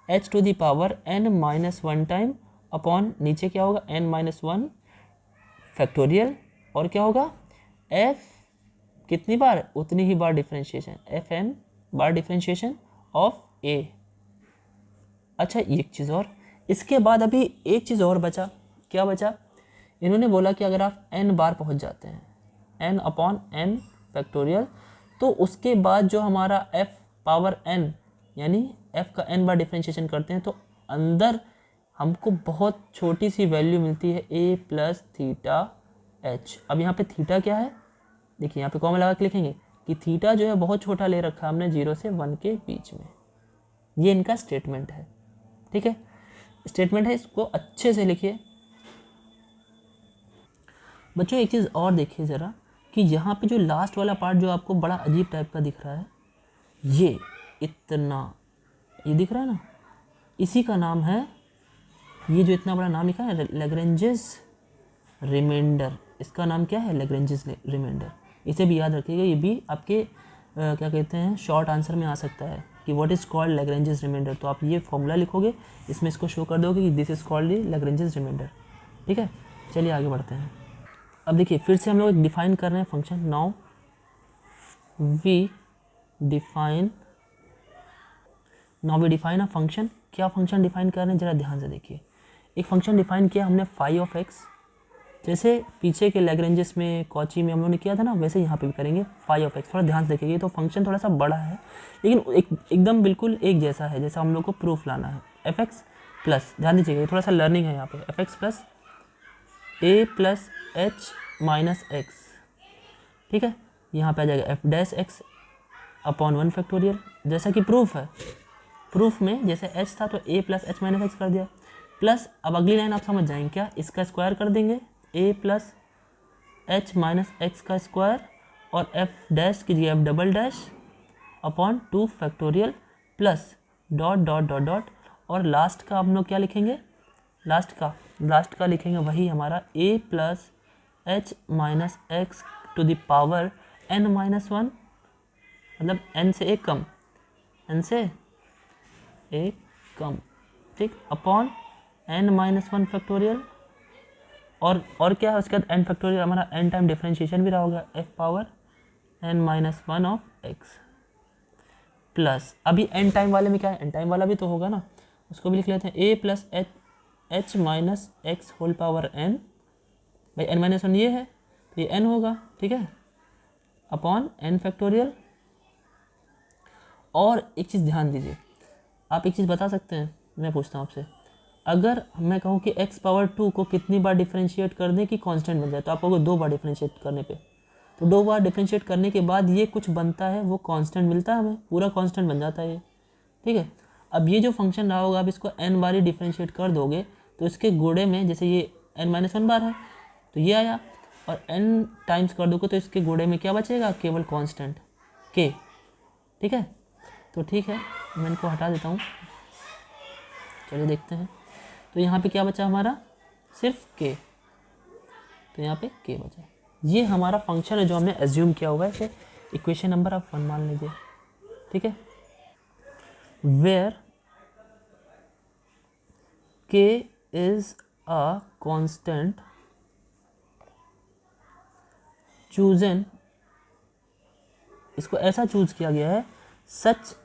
h to the power n-1 time upon नीचे क्या होगा, n-1 फैक्टोरियल, और क्या होगा, f कितनी बार, उतनी ही बार डिफरेंशिएशन, fn बार डिफरेंशिएशन ऑफ a। अच्छा एक चीज़ और, इसके बाद अभी एक चीज़ और बचा, क्या बचा, इन्होंने बोला कि अगर आप n बार पहुंच जाते हैं, n अपॉन n फैक्टोरियल, तो उसके बाद जो हमारा f पावर n यानी f का n बार डिफरेंशिएशन करते हैं तो अंदर हमको बहुत छोटी सी वैल्यू मिलती है a प्लस थीटा h। अब यहाँ पे थीटा क्या है, देखिए यहाँ पे कॉमा लगा के लिखेंगे कि थीटा जो है बहुत छोटा ले रखा है हमने 0 से 1 के बीच में, ये इनका स्टेटमेंट है, ठीक है, स्टेटमेंट है, इसको अच्छे से लिखिए। बच्चों एक चीज़ और देखिए ज़रा, कि यहाँ पे जो लास्ट वाला पार्ट जो आपको बड़ा अजीब टाइप का दिख रहा है, ये इतना, ये दिख रहा है ना, इसी का नाम है, ये जो इतना बड़ा नाम लिखा है लैग्रेंजेस रिमाइंडर, इसका नाम क्या है? Lagrange's remainder. इसे भी याद रखिएगा, ये भी आपके क्या कहते हैं शॉर्ट आंसर में आ सकता है कि what is called Lagrange's remainder. तो आप ये फॉर्मूला लिखोगे, इसमें इसको शो कर दोगे कि this is called Lagrange's remainder. ठीक है, चलिए आगे बढ़ते हैं। अब देखिए फिर से हम लोग डिफाइन कर रहे हैं function. Now we define a function. क्या फंक्शन डिफाइन कर रहे हैं जरा ध्यान से देखिए। एक फंक्शन डिफाइन किया हमने फाई ऑफ एक्स, जैसे पीछे के लैग्रेंजेस में कॉची में हम लोगों ने किया था ना, वैसे यहाँ पे भी करेंगे फाई ऑफ एक्स। थोड़ा ध्यान से देखिए, तो फंक्शन थोड़ा सा बड़ा है लेकिन एकदम बिल्कुल एक जैसा है, जैसा हम लोग को प्रूफ लाना है। एफ एक्स प्लस, ध्यान दीजिएगा थोड़ा सा लर्निंग है यहाँ पे, F X plus A plus H minus x. ठीक है, यहाँ पे आ जाएगा F dash x upon 1 factorial, जैसा कि प्रूफ है। प्रूफ में जैसे एच था तो ए प्लस एच माइनस एक्स कर दिया, प्लस अब अगली लाइन आप समझ जाएंगे क्या, इसका स्क्वायर कर देंगे ए प्लस एच माइनस एक्स का स्क्वायर, और एफ डैश की जगह F double dash upon 2 factorial plus dot dot dot dot, और लास्ट का हम लोग क्या लिखेंगे, लास्ट का लिखेंगे वही हमारा A plus H minus X to the power N minus 1, मतलब एन से एक कम, एन से एक कम, ठीक, अपॉन एन माइनस 1 फैक्टोरियल, और क्या है उसके बाद एन फैक्टोरियल, हमारा एन टाइम डिफरेंशिएशन भी रहा होगा, F power N minus 1 of X plus, अभी एन टाइम वाले में क्या है, एन टाइम वाला भी तो होगा ना, उसको भी लिख लेते हैं A plus H minus x whole power N, भाई एन माइनस 1 ये है तो ये एन होगा, ठीक है, अपॉन एन फैक्टोरियल। और एक चीज़ ध्यान दीजिए, आप एक चीज़ बता सकते हैं, मैं पूछता हूँ आपसे, अगर मैं कहूँ कि x पावर 2 को कितनी बार डिफरेंशिएट कर दें कि कांस्टेंट बन जाए, तो आप कहोगे 2 बार डिफरेंशिएट करने पे, तो 2 बार डिफरेंशिएट करने के बाद ये कुछ बनता है, वो कांस्टेंट मिलता है हमें, पूरा कांस्टेंट बन जाता है ये, ठीक है। अब ये जो फंक्शन रहा होगा, आप इसको n बार ही डिफरेंशिएट कर दोगे तो इसके गुणे में, जैसे ये n-1 बार है तो ये आया, और n टाइम्स कर दोगे तो इसके गुणे में क्या बचेगा, केवल कांस्टेंट k, ठीक है। तो ठीक है, मैं इनको हटा देता हूँ, चलिए देखते हैं। तो यहाँ पे क्या बचा हमारा, सिर्फ k, तो यहाँ पे k बचा। ये हमारा फंक्शन है जो हमने एज्यूम किया हुआ है, इसे इक्वेशन नंबर आप 1 मान लीजिए, ठीक है। Where k is a constant chosen, इसको ऐसा चूज किया गया है, such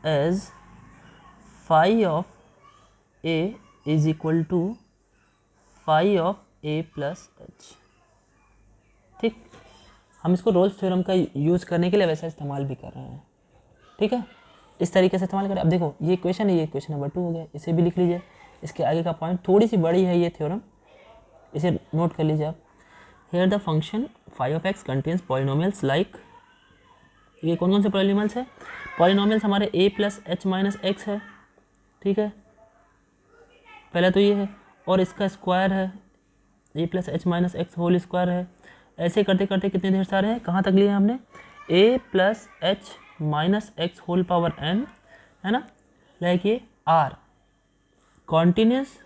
as phi of a is equal to phi of a plus H, ठीक। हम इसको रोल्स थ्योरम का यूज़ करने के लिए वैसा इस्तेमाल भी कर रहे हैं, ठीक है, इस तरीके से इस्तेमाल करें। अब देखो ये इक्वेशन है, ये इक्वेशन नंबर 2 हो गया, इसे भी लिख लीजिए। इसके आगे का पॉइंट थोड़ी सी बड़ी है ये थ्योरम, इसे नोट कर लीजिए आप। Here the function phi of X contains polynomials like, ये कौन कौन से पॉलिनोमियल्स है, पॉलिनोमियल्स हमारे a plus H minus X है, ठीक है, पहले तो ये है, और इसका स्क्वायर है a plus H minus x whole square है। ऐसे करते करते कितने ढेर सारे हैं, कहाँ तक लिए हमने, a plus H minus x whole power n, है ना, लाइक ये आर कॉन्टिन्यूस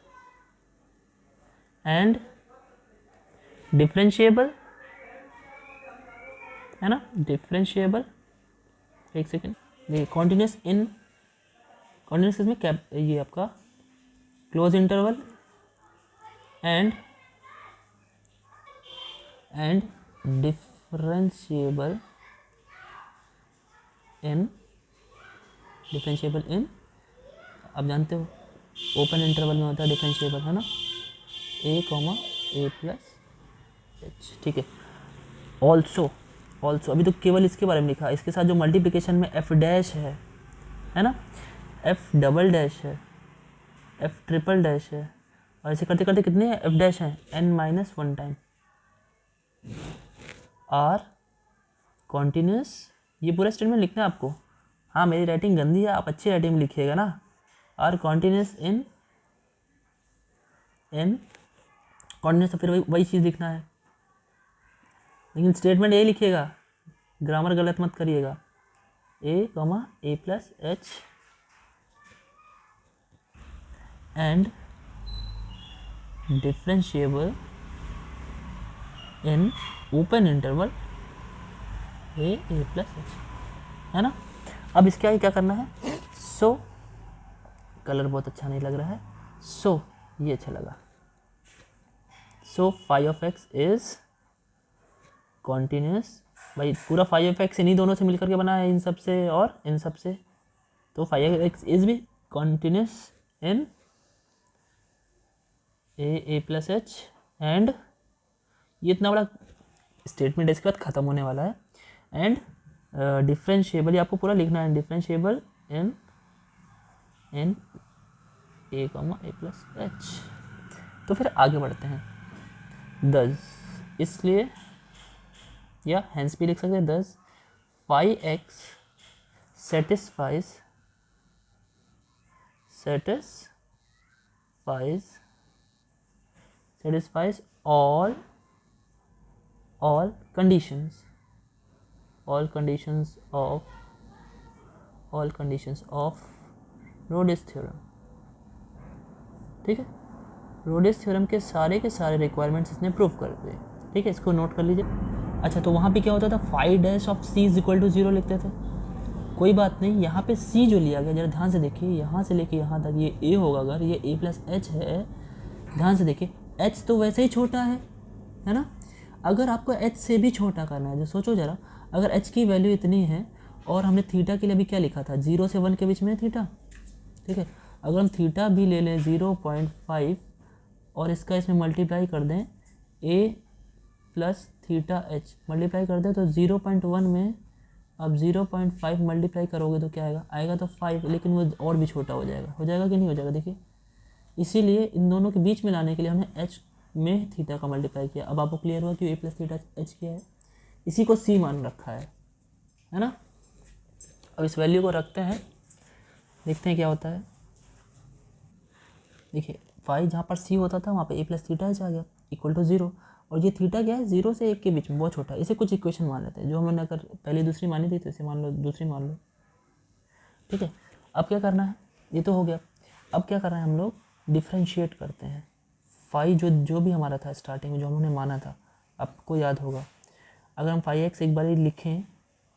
एंड डिफरेंशिएबल, है ना, डिफरेंशिएबल, एक सेकेंड, देखिए कॉन्टिन्यूस इन, कॉन्टिन्यूस इसमें कैप, ये आपका क्लोज इंटरवल एंड डिफरेंशिएबल इन आप जानते हो ओपन इंटरवल में होता है डिफरेंशिएबल, है ना, a प्लस एच, ठीक है। ऑल्सो अभी तो केवल इसके बारे में लिखा, इसके साथ जो मल्टीप्लिकेशन में एफ डैश है ना, एफ डबल डैश है, एफ ट्रिपल डैश है, और ऐसे करते करते कितने एफ डैश हैं, n-1 टाइम आर कॉन्टिन्यूस, ये पूरा स्टेटमेंट लिखना है आपको। हाँ मेरी राइटिंग गंदी है, आप अच्छी राइटिंग में लिखिएगा ना, आर कॉन्टिन्यूस इन कॉन्टिन्यूस, तो फिर वही चीज़ लिखना है, लेकिन स्टेटमेंट यही लिखिएगा, ग्रामर गलत मत करिएगा। A comma A plus H and differentiable in open interval A plus H, है ना। अब इसके आगे क्या करना है, सो कलर बहुत अच्छा नहीं लग रहा है, सो ये अच्छा लगा, so phi of X is continuous. भाई पूरा फाई ऑफ एक्स इन्हीं दोनों से मिलकर के बना है, इन सब से और इन सब से, तो फाई ऑफ एक्स इज भी continuous in A plus H and, ये इतना बड़ा स्टेटमेंट इसके बाद ख़त्म होने वाला है, एंड डिफरेंशिएबल, ये आपको पूरा लिखना है, differentiable in A comma A plus H. तो फिर आगे बढ़ते हैं, दस, इसलिए या हैंस भी लिख सकते हैं, thus phi x satisfies all conditions of Rolle's theorem. ठीक है, रोडिस थ्योरम के सारे रिक्वायरमेंट्स इसने प्रूव कर दिए। ठीक है, इसको नोट कर लीजिए। अच्छा, तो वहाँ पे क्या होता था, phi dash of c is equal to 0 लिखते थे। कोई बात नहीं, यहाँ पे सी जो लिया गया, जरा ध्यान से देखिए, यहाँ से लेके यहाँ तक ये ए होगा, अगर ये ए प्लस एच है, ध्यान से देखिए, एच तो वैसे ही छोटा है ना। अगर आपको एच से भी छोटा करना है, जो सोचो ज़रा, अगर एच की वैल्यू इतनी है और हमने थीटा के लिए भी क्या लिखा था, 0 से 1 के बीच में थीटा। ठीक है, अगर हम थीटा भी ले लें 0.5 और इसका इसमें मल्टीप्लाई कर दें, ए प्लस थीटा एच मल्टीप्लाई कर दें, तो 0.1 में अब 0.5 मल्टीप्लाई करोगे तो क्या आएगा तो 5, लेकिन वो और भी छोटा हो जाएगा कि नहीं हो जाएगा, देखिए। इसीलिए इन दोनों के बीच में लाने के लिए हमने एच में थीटा का मल्टीप्लाई किया। अब आपको क्लियर हुआ कि ए प्लस थीटा एच क्या है, इसी को सी मान रखा है ना। अब इस वैल्यू को रखते हैं, देखते हैं क्या होता है। देखिए, फाई जहाँ पर सी होता था वहाँ पे ए प्लस थीटा एच आ गया इक्वल टू 0, और ये थीटा क्या है, 0 से 1 के बीच में, बहुत छोटा है। इसे कुछ इक्वेशन मान लेते हैं, जो हमने अगर पहले दूसरी मानी थी तो इसे मान लो, दूसरी मान लो। ठीक है, अब क्या करना है, ये तो हो गया। अब क्या करना है, हम लोग डिफ्रेंशिएट करते हैं। फाई जो भी हमारा था स्टार्टिंग में, जो हमने माना था, आपको याद होगा। अगर हम फाई एक्स एक बार लिखें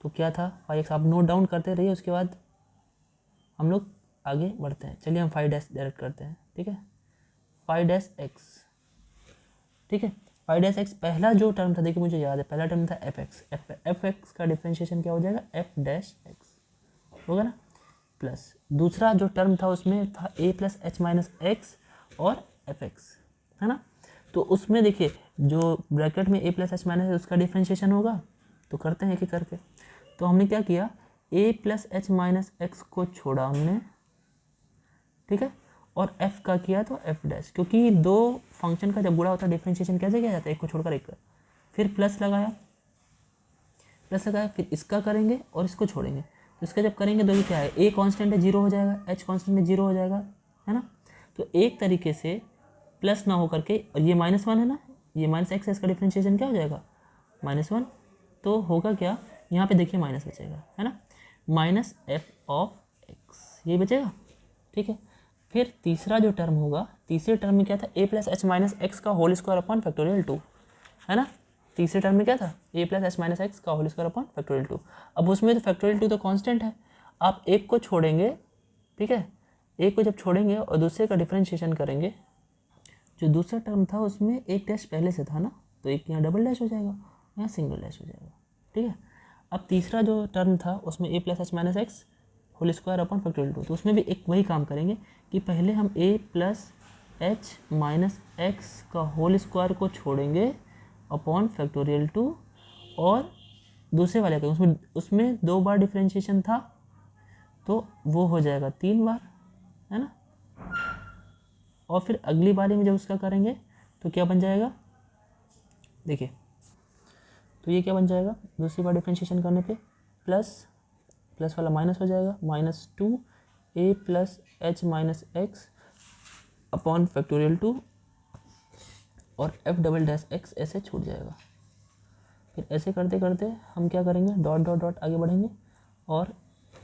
तो क्या था, फाई एक्स आप नोट डाउन करते रहिए, उसके बाद हम लोग आगे बढ़ते हैं। चलिए हम फाई डैश डायरेक्ट करते हैं। ठीक है, फाई डैश एक्स, ठीक है, फाई डैश एक्स पहला जो टर्म था, देखिए मुझे याद है, पहला टर्म था एफ एक्स। एफ एक्स का डिफ्रेंशिएशन क्या हो जाएगा, एफ डैश एक्स होगा ना, प्लस दूसरा जो टर्म था उसमें था A plus H minus x और एफ एक्स, है ना। तो उसमें देखिए जो ब्रैकेट में ए प्लस एच माइनस उसका डिफ्रेंशिएशन होगा, तो करते हैं एक करके। तो हमने क्या किया, ए प्लस एच माइनस एक्स को छोड़ा हमने, ठीक है, और f का किया तो f डैश, क्योंकि दो फंक्शन का जब गुणा होता है डिफ्रेंशिएशन कैसे किया जाता है, एक को छोड़कर एक का, फिर प्लस लगाया, फिर इसका करेंगे और इसको छोड़ेंगे, तो इसका जब करेंगे तो ये क्या है, a कांस्टेंट है 0 हो जाएगा, h कांस्टेंट है 0 हो जाएगा, है ना। तो एक तरीके से प्लस ना हो करके, और ये -1 है ना, ये माइनस एक्स है, इसका डिफ्रेंशिएशन क्या हो जाएगा, -1, तो होगा क्या, यहाँ पे देखिए माइनस बचेगा, है ना, माइनस एफ ऑफ एक्स, ये बचेगा। ठीक है, फिर तीसरा जो टर्म होगा, तीसरे टर्म में क्या था, A plus H minus x का होल स्क्वायर अपॉन फैक्टोरियल 2, है ना। तीसरे टर्म में क्या था, A plus H minus x का होल स्क्वायर अपॉन फैक्टोरियल 2। अब उसमें तो फैक्टोरियल 2 तो कांस्टेंट है, आप एक को छोड़ेंगे, ठीक है, एक को जब छोड़ेंगे और दूसरे का डिफ्रेंशिएशन करेंगे, जो दूसरा टर्म था उसमें एक डैश पहले से था ना, तो एक यहाँ डबल डैश हो जाएगा, यहाँ सिंगल डैश हो जाएगा। ठीक है, अब तीसरा जो टर्म था उसमें A plus H minus x whole square upon factorial 2, तो उसमें भी एक वही काम करेंगे कि पहले हम ए प्लस एच माइनस एक्स का होल स्क्वायर को छोड़ेंगे अपॉन फैक्टोरियल 2, और दूसरे वाले का उसमें 2 बार डिफ्रेंशिएशन था, तो वो हो जाएगा 3 बार, है ना। और फिर अगली बारी में जब उसका करेंगे तो क्या बन जाएगा, देखिए, तो ये क्या बन जाएगा, दूसरी बार डिफ्रेंशिएशन करने पे प्लस वाला माइनस हो जाएगा, -2 A plus H minus X upon factorial 2, और एफ डबल डैश एक्स ऐसे छूट जाएगा। फिर ऐसे करते करते हम क्या करेंगे, डॉट डॉट डॉट आगे बढ़ेंगे और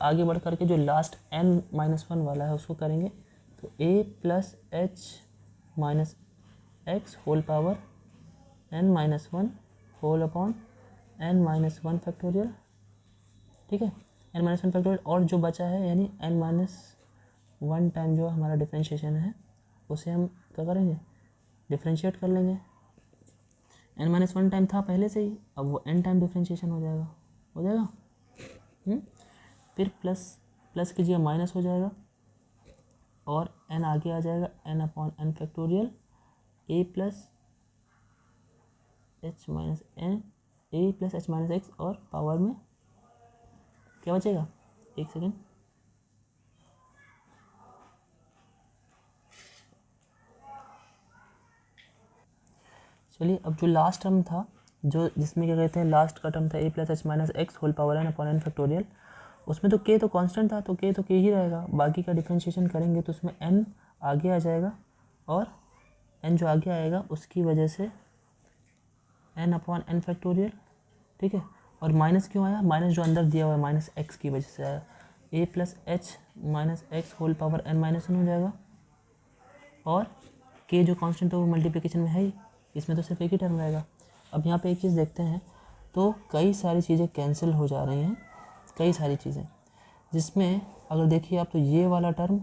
आगे बढ़ करके जो लास्ट n-1 वाला है उसको करेंगे। तो a plus H minus x whole power n-1 whole upon n-1 factorial, ठीक है, n-1 फैक्टोरियल। और जो बचा है यानी n-1 टाइम जो हमारा डिफ्रेंशिएशन है उसे हम क्या करेंगे, डिफ्रेंशिएट कर लेंगे। n-1 टाइम था पहले से ही, अब वो n टाइम डिफ्रेंशिएशन हो जाएगा, हो जाएगा। फिर प्लस प्लस कीजिए माइनस हो जाएगा और n आगे आ जाएगा, n upon n factorial a plus H minus n, a plus H minus x, और पावर में क्या बचेगा, एक सेकेंड, चलिए अब जो लास्ट टर्म था, जो जिसमें क्या कहते हैं लास्ट का टर्म था A plus H minus x whole power N upon N factorial, उसमें तो के तो कांस्टेंट था, तो के ही रहेगा। बाकी का डिफरेंशिएशन करेंगे तो उसमें एन आगे आ जाएगा और एन जो आगे आएगा उसकी वजह से एन अपॉन एन फैक्टोरियल, ठीक है। और माइनस क्यों आया, माइनस जो अंदर दिया हुआ है माइनस एक्स की वजह से आया, A plus H minus x whole power N minus one हो जाएगा। और के जो कांस्टेंट है वो मल्टीप्लिकेशन में है ही, इसमें तो सिर्फ एक ही टर्म रहेगा। अब यहाँ पे एक चीज़ देखते हैं, तो कई सारी चीज़ें कैंसिल हो जा रही हैं, कई सारी चीज़ें, जिसमें अगर देखिए आप तो ये वाला टर्म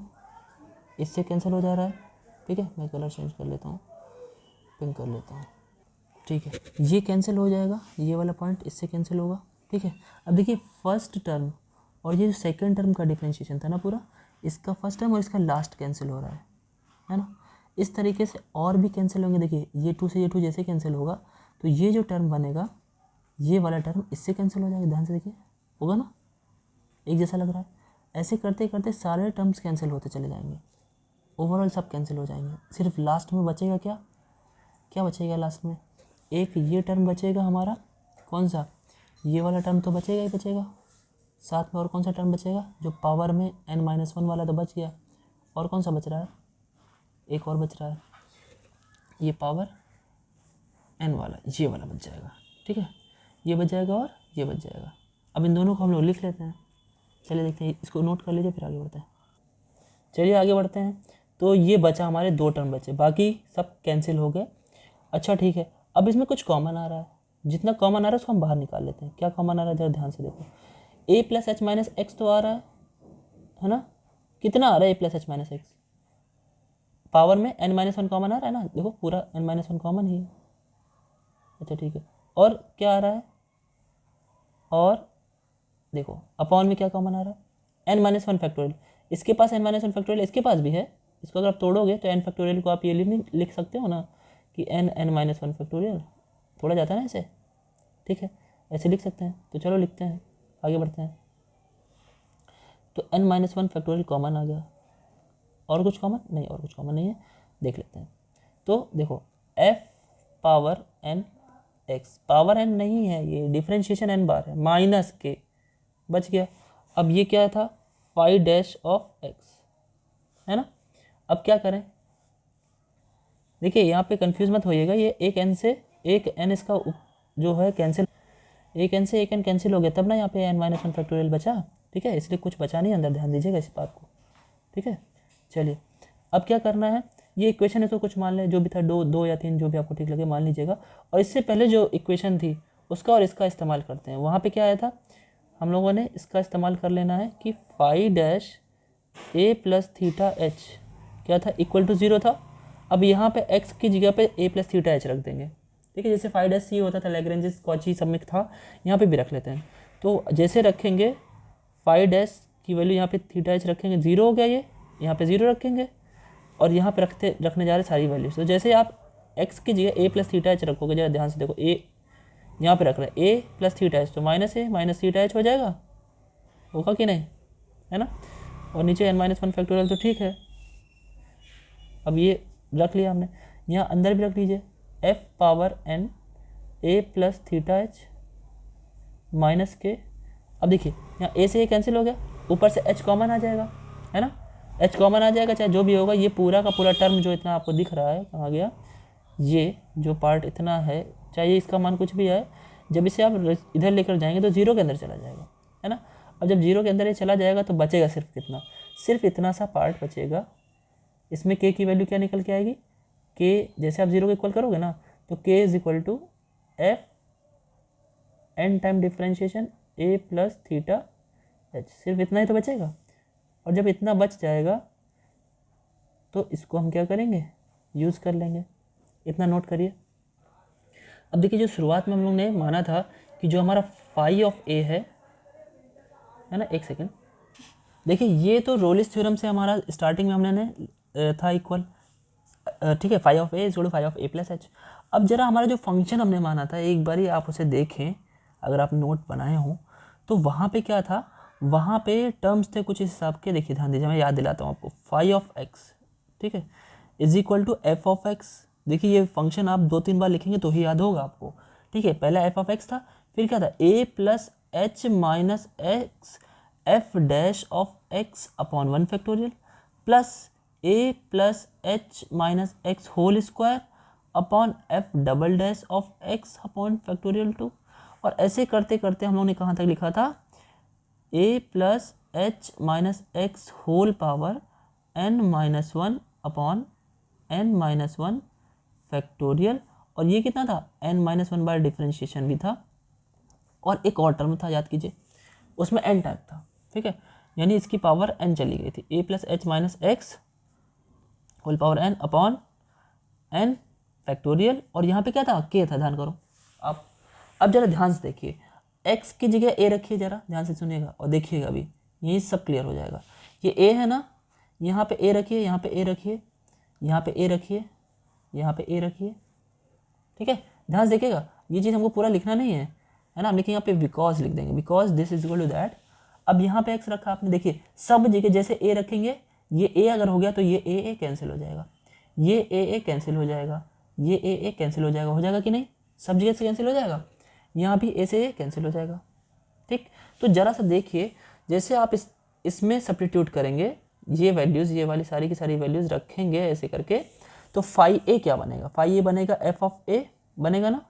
इससे कैंसिल हो जा रहा है, ठीक है। मैं कलर चेंज कर लेता हूँ, पिंक कर लेता हूँ, ठीक है। ये कैंसिल हो जाएगा, ये वाला पॉइंट इससे कैंसिल होगा, ठीक है। अब देखिए फर्स्ट टर्म और ये जो सेकेंड टर्म का डिफ्रेंशिएशन था ना पूरा, इसका फर्स्ट टर्म और इसका लास्ट कैंसिल हो रहा है ना। इस तरीके से और भी कैंसिल होंगे। देखिए ये 2 से ये 2 जैसे कैंसिल होगा तो ये जो टर्म बनेगा, ये वाला टर्म इससे कैंसिल हो जाएगा, ध्यान से देखिए, होगा ना, एक जैसा लग रहा है। ऐसे करते करते सारे टर्म्स कैंसिल होते चले जाएंगे, ओवरऑल सब कैंसिल हो जाएंगे। सिर्फ लास्ट में बचेगा क्या, क्या बचेगा लास्ट में, एक ये टर्म बचेगा हमारा, कौन सा, ये वाला टर्म तो बचेगा ही बचेगा, साथ में और कौन सा टर्म बचेगा, जो पावर में n-1 वाला तो बच गया, और कौन सा बच रहा है, एक और बच रहा है, ये पावर n वाला, ये वाला बच जाएगा, ठीक है। ये बच जाएगा और ये बच जाएगा। अब इन दोनों को हम लोग लिख लेते हैं, चलिए देखते हैं, इसको नोट कर लीजिए फिर आगे बढ़ते हैं। चलिए आगे बढ़ते हैं। तो ये बचा हमारे 2 टर्म बचे, बाकी सब कैंसिल हो गए। अच्छा ठीक है, अब इसमें कुछ कॉमन आ रहा है, जितना कॉमन आ रहा है उसको हम बाहर निकाल लेते हैं। क्या कॉमन आ रहा है जरा ध्यान से देखो, A plus H minus X तो आ रहा है ना, कितना आ रहा है A plus H minus X, power में n-1 कॉमन आ रहा है ना, देखो पूरा n-1 कॉमन ही है। अच्छा ठीक है, और क्या आ रहा है, और देखो अपॉन में क्या कॉमन आ रहा है, n-1 फैक्टोरियल, इसके पास n-1 फैक्टोरियल इसके पास भी है, इसको अगर आप तोड़ोगे तो n फैक्टोरियल को आप ये लिख सकते हो ना कि n-1 फैक्टोरियल, तोड़ा जाता है ना ऐसे, ठीक है, ऐसे लिख सकते हैं। तो चलो लिखते हैं, आगे बढ़ते हैं। तो n-1 फैक्टोरियल कॉमन आ गया, और कुछ कॉमन नहीं, और कुछ कॉमन नहीं है, देख लेते हैं। तो देखो f power n x, power n नहीं है, ये डिफ्रेंशिएशन n बार है, माइनस के बच गया। अब ये क्या था, फाई डैश ऑफ x, है ना। अब क्या करें, देखिए यहाँ पे कंफ्यूज मत होइएगा, ये एक n से एक n इसका जो है कैंसिल, एक n से एक n कैंसिल हो गया, तब ना यहाँ पे n-1 फैक्टोरियल बचा, ठीक है, इसलिए कुछ बचा नहीं अंदर, ध्यान दीजिएगा इस बात को, ठीक है। चलिए अब क्या करना है, ये इक्वेशन है तो कुछ मान लें, जो भी था 2 या 3 जो भी आपको ठीक लगे मान लीजिएगा। और इससे पहले जो इक्वेशन थी उसका और इसका इस्तेमाल करते हैं। वहाँ पे क्या आया था, हम लोगों ने इसका इस्तेमाल कर लेना है कि फाई डैश ए प्लस थीटा एच क्या था, इक्वल टू 0 था। अब यहाँ पे x की जगह पे ए प्लस थीटा एच रख देंगे, ठीक है, जैसे फाई डैश सी होता था, लैग्रेंज कॉची सबमिट था, यहाँ पे भी रख लेते हैं। तो जैसे रखेंगे फाई डैश की वैल्यू यहाँ पे थीटा एच रखेंगे, 0 हो गया, ये यहाँ पे 0 रखेंगे, और यहाँ पे रखने जा रहे सारी वैल्यूज। तो जैसे आप x की जगह ए प्लस थीटा एच रखोगे, जरा ध्यान से देखो, ए यहाँ पे रख रहे हैं ए प्लस थीटा एच, तो माइनस ए माइनस थीटा एच हो जाएगा, होगा कि नहीं, है ना। और नीचे n-1 फैक्टोरियल, तो ठीक है, अब ये रख लिया हमने, यहाँ अंदर भी रख लीजिए f पावर n ए प्लस थीटा एच माइनस के। अब देखिए यहाँ ए से ये कैंसिल हो गया, ऊपर से h कॉमन आ जाएगा, है ना, h कॉमन आ जाएगा, चाहे जो भी होगा, ये पूरा का पूरा टर्म जो इतना आपको दिख रहा है, कहाँ गया, ये जो पार्ट इतना है, चाहे इसका मान कुछ भी है, जब इसे आप इधर लेकर जाएंगे तो जीरो के अंदर चला जाएगा, है ना। अब जब जीरो के अंदर ये चला जाएगा तो बचेगा सिर्फ कितना, सिर्फ इतना सा पार्ट बचेगा। इसमें के की वैल्यू क्या निकल के आएगी, के जैसे आप जीरो को इक्वल करोगे ना तो k is equal to f n time differentiation a plus theta h, सिर्फ इतना ही तो बचेगा। और जब इतना बच जाएगा तो इसको हम क्या करेंगे, यूज़ कर लेंगे। इतना नोट करिए। अब देखिए जो शुरुआत में हम लोग ने माना था कि जो हमारा फाई ऑफ ए है ना, एक सेकेंड, देखिए ये तो रोलिस थ्योरम से हमारा स्टार्टिंग में हमने था इक्वल, ठीक है, phi of a is equal to phi of A plus h. अब जरा हमारा जो फंक्शन हमने माना था एक बारी आप उसे देखें, अगर आप नोट बनाए हों तो वहाँ पे क्या था, वहाँ पे टर्म्स थे कुछ इस हिसाब के, देखिए ध्यान दीजिए, मैं याद दिलाता हूँ आपको। फाई ऑफ एक्स, ठीक है, is equal to F of x. देखिए ये फंक्शन आप 2-3 बार लिखेंगे तो ही याद होगा आपको, ठीक है। पहला एफ ऑफ एक्स था, फिर क्या था, A plus H minus X F dash of X upon 1 factorial plus A plus H minus x whole square upon F double dash of X upon factorial 2। और ऐसे करते करते हम लोगों ने कहाँ तक लिखा था, A plus H minus x whole power N minus 1 upon N minus 1 factorial. और ये कितना था, एन माइनस 1 बाय डिफ्रेंशिएशन भी था, और एक और टर्म था याद कीजिए, उसमें एन टाइप था, ठीक है, यानी इसकी पावर एन चली गई थी, A plus H minus x whole power N upon N factorial. और यहाँ पे क्या था, के था, ध्यान करो आप। अब जरा ध्यान से देखिए, एक्स की जगह ए रखिए, जरा ध्यान से सुनिएगा और देखिएगा, अभी यही सब क्लियर हो जाएगा। ये ए है ना, यहाँ पे ए रखिए, यहाँ पे ए रखिए, यहाँ पे ए रखिए, यहाँ पे ए रखिए, ठीक है। ध्यान से देखिएगा, ये चीज़ हमको पूरा लिखना नहीं है ना, हम लिखेंगे यहाँ पे बिकॉज लिख देंगे, because this is equal to that. अब यहाँ पे एक्स रखा आपने, देखिए सब जगह जैसे ए रखेंगे, ये ए अगर हो गया तो ये ए कैंसिल हो जाएगा, ये ए कैंसिल हो जाएगा, ये ए कैंसिल हो जाएगा कि नहीं, सब जगह से कैंसिल हो जाएगा, यहाँ भी ए से ए कैंसिल हो जाएगा, ठीक। तो जरा सा देखिए, जैसे आप इसमें सब्स्टिट्यूट करेंगे, ये वैल्यूज़, ये वाली सारी की सारी वैल्यूज़ रखेंगे ऐसे करके, तो फाई ए क्या बनेगा, फाई ए बनेगा एफ ऑफ ए बनेगा ना,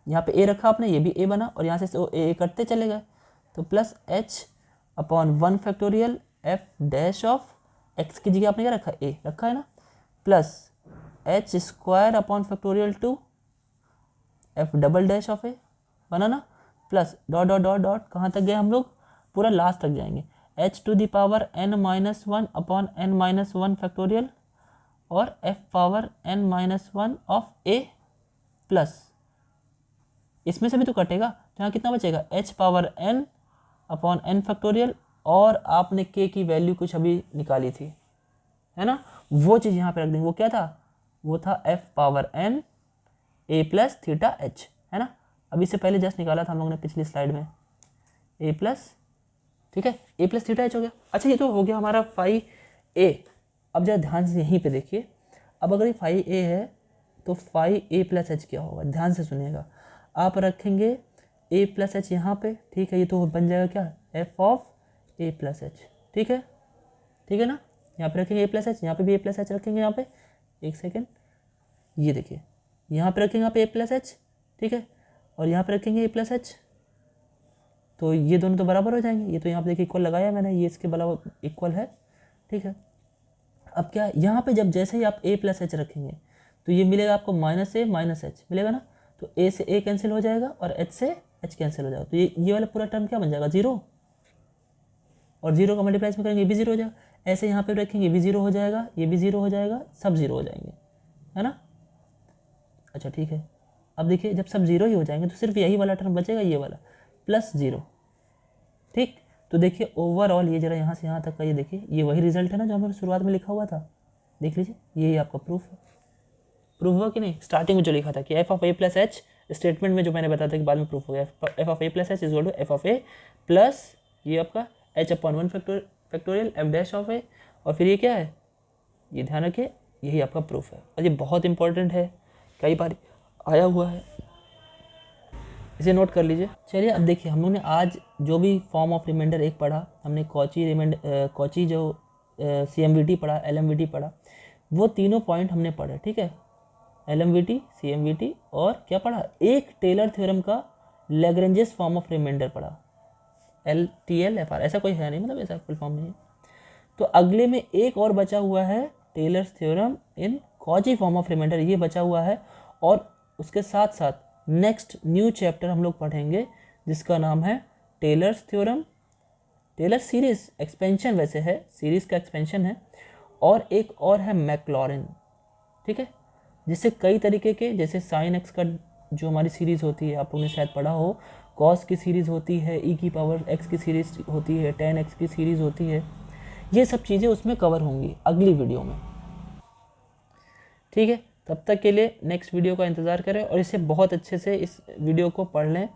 यहाँ पे ए रखा आपने, ये भी ए बना, और यहाँ से ए करते चले गए, तो plus H upon 1 factorial F dash of X की जगह आपने क्या रखा, ए रखा है ना, plus H square upon factorial 2 F double dash of A बना ना, plus dot dot dot dot, कहाँ तक गए हम लोग, पूरा लास्ट तक जाएंगे, H to the power N minus 1 upon N minus 1 factorial और F power N minus 1 of A plus, इसमें से भी तो कटेगा तो यहाँ कितना बचेगा, h power N upon N factorial, और आपने के की वैल्यू कुछ अभी निकाली थी, है ना, वो चीज़ यहाँ पे रख देंगे, वो क्या था, वो था f power n a plus theta h, है ना। अभी से पहले जस्ट निकाला था हम लोगों ने पिछली स्लाइड में, ए प्लस, ठीक है, ए प्लस थीटा एच हो गया। अच्छा ये तो हो गया हमारा फाई ए। अब जरा ध्यान से यहीं पे देखिए, अब अगर ये फाई ए है तो फाई ए प्लस एच क्या होगा, ध्यान से सुनिएगा, आप रखेंगे ए प्लस एच यहाँ पे, ठीक है, ये तो बन जाएगा क्या, F of A plus H, ठीक है ना, यहाँ पे रखेंगे ए प्लस एच, यहाँ पे भी ए प्लस एच रखेंगे, यहाँ पे एक सेकेंड, ये देखिए यहाँ पे रखेंगे, यहाँ पे ए प्लस एच, ठीक है, और यहाँ पे रखेंगे ए प्लस एच, तो ये दोनों तो बराबर हो जाएंगे, ये तो यहाँ पे देखिए इक्वल लगाया मैंने, ये इसके बराबर इक्वल है, ठीक है। अब क्या, यहाँ पे जब जैसे ही आप ए प्लस एच रखेंगे तो ये मिलेगा आपको माइनस ए माइनस एच मिलेगा ना, तो ए से ए कैंसिल हो जाएगा और एच से एच कैंसिल हो जाएगा, तो ये वाला पूरा टर्म क्या बन जाएगा, जीरो, और जीरो का मल्टीप्लाई में करेंगे ये भी जीरो हो जाएगा, ऐसे यहाँ पे रखेंगे ये भी जीरो हो जाएगा, ये भी जीरो हो जाएगा, सब जीरो हो जाएंगे, है ना। अच्छा ठीक है, अब देखिए जब सब जीरो ही हो जाएंगे तो सिर्फ यही वाला टर्म बचेगा, ये वाला प्लस जीरो, ठीक। तो देखिए ओवरऑल ये जरा यहाँ से यहाँ तक का ये देखिए, ये वही रिजल्ट है ना जो हमने शुरुआत में लिखा हुआ था, देख लीजिए यही आपका प्रूफ है, प्रूफ हुआ कि नहीं, स्टार्टिंग में जो लिखा था कि F of A plus H, statement में जो मैंने बताया था कि बाद में प्रूफ हो गया, F of A plus H is equal to F of A plus ये आपका H upon 1 factorial F dash of A, और फिर ये क्या है, ये ध्यान रखिए यही आपका प्रूफ है, और ये बहुत इंपॉर्टेंट है, कई बार आया हुआ है, इसे नोट कर लीजिए। चलिए अब देखिए हम लोग ने आज जो भी फॉर्म ऑफ रिमाइंडर एक पढ़ा, हमने कॉची जो CMVT पढ़ा, LMVT पढ़ा, वो तीनों पॉइंट हमने पढ़े, ठीक है, LMVT CMVT और क्या पढ़ा, एक टेलर थ्योरम का लैग्रेंजेस फॉर्म ऑफ रिमाइंडर पढ़ा, LTLFR ऐसा कोई है नहीं, मतलब ऐसा फुल फॉर्म नहीं है। तो अगले में एक और बचा हुआ है Taylor's theorem in Cauchy form of remainder, ये बचा हुआ है। और उसके साथ साथ नेक्स्ट न्यू चैप्टर हम लोग पढ़ेंगे जिसका नाम है Taylor's theorem, Taylor series expansion, वैसे है सीरीज का एक्सपेंशन है। और एक और है मैक्लॉरिन, ठीक है, जिससे कई तरीके के, जैसे साइन एक्स का जो हमारी सीरीज़ होती है, आप लोगों ने शायद पढ़ा हो, कॉस की सीरीज़ होती है, ई की पावर एक्स की सीरीज़ होती है, टेन एक्स की सीरीज़ होती है, ये सब चीज़ें उसमें कवर होंगी अगली वीडियो में, ठीक है। तब तक के लिए नेक्स्ट वीडियो का इंतज़ार करें और इसे बहुत अच्छे से इस वीडियो को पढ़ लें।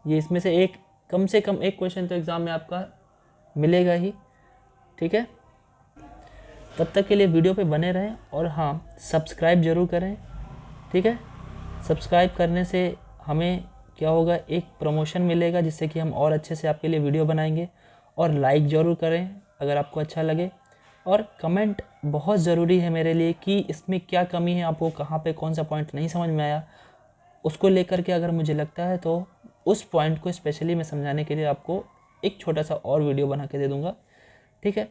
ये इसमें से कम से कम एक क्वेश्चन तो एग्ज़ाम में आपका मिलेगा ही, ठीक है। तब तक के लिए वीडियो पे बने रहें और हाँ, सब्सक्राइब ज़रूर करें, ठीक है। सब्सक्राइब करने से हमें क्या होगा, एक प्रमोशन मिलेगा जिससे कि हम और अच्छे से आपके लिए वीडियो बनाएंगे। और लाइक ज़रूर करें अगर आपको अच्छा लगे, और कमेंट बहुत ज़रूरी है मेरे लिए कि इसमें क्या कमी है, आपको कहाँ पे कौन सा पॉइंट नहीं समझ में आया, उसको लेकर के अगर मुझे लगता है तो उस पॉइंट को स्पेशली मैं समझाने के लिए आपको एक छोटा सा और वीडियो बना के दे दूँगा, ठीक है।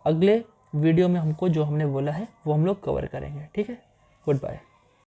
अगले वीडियो में हमको जो हमने बोला है वो हम लोग कवर करेंगे, ठीक है। Good bye.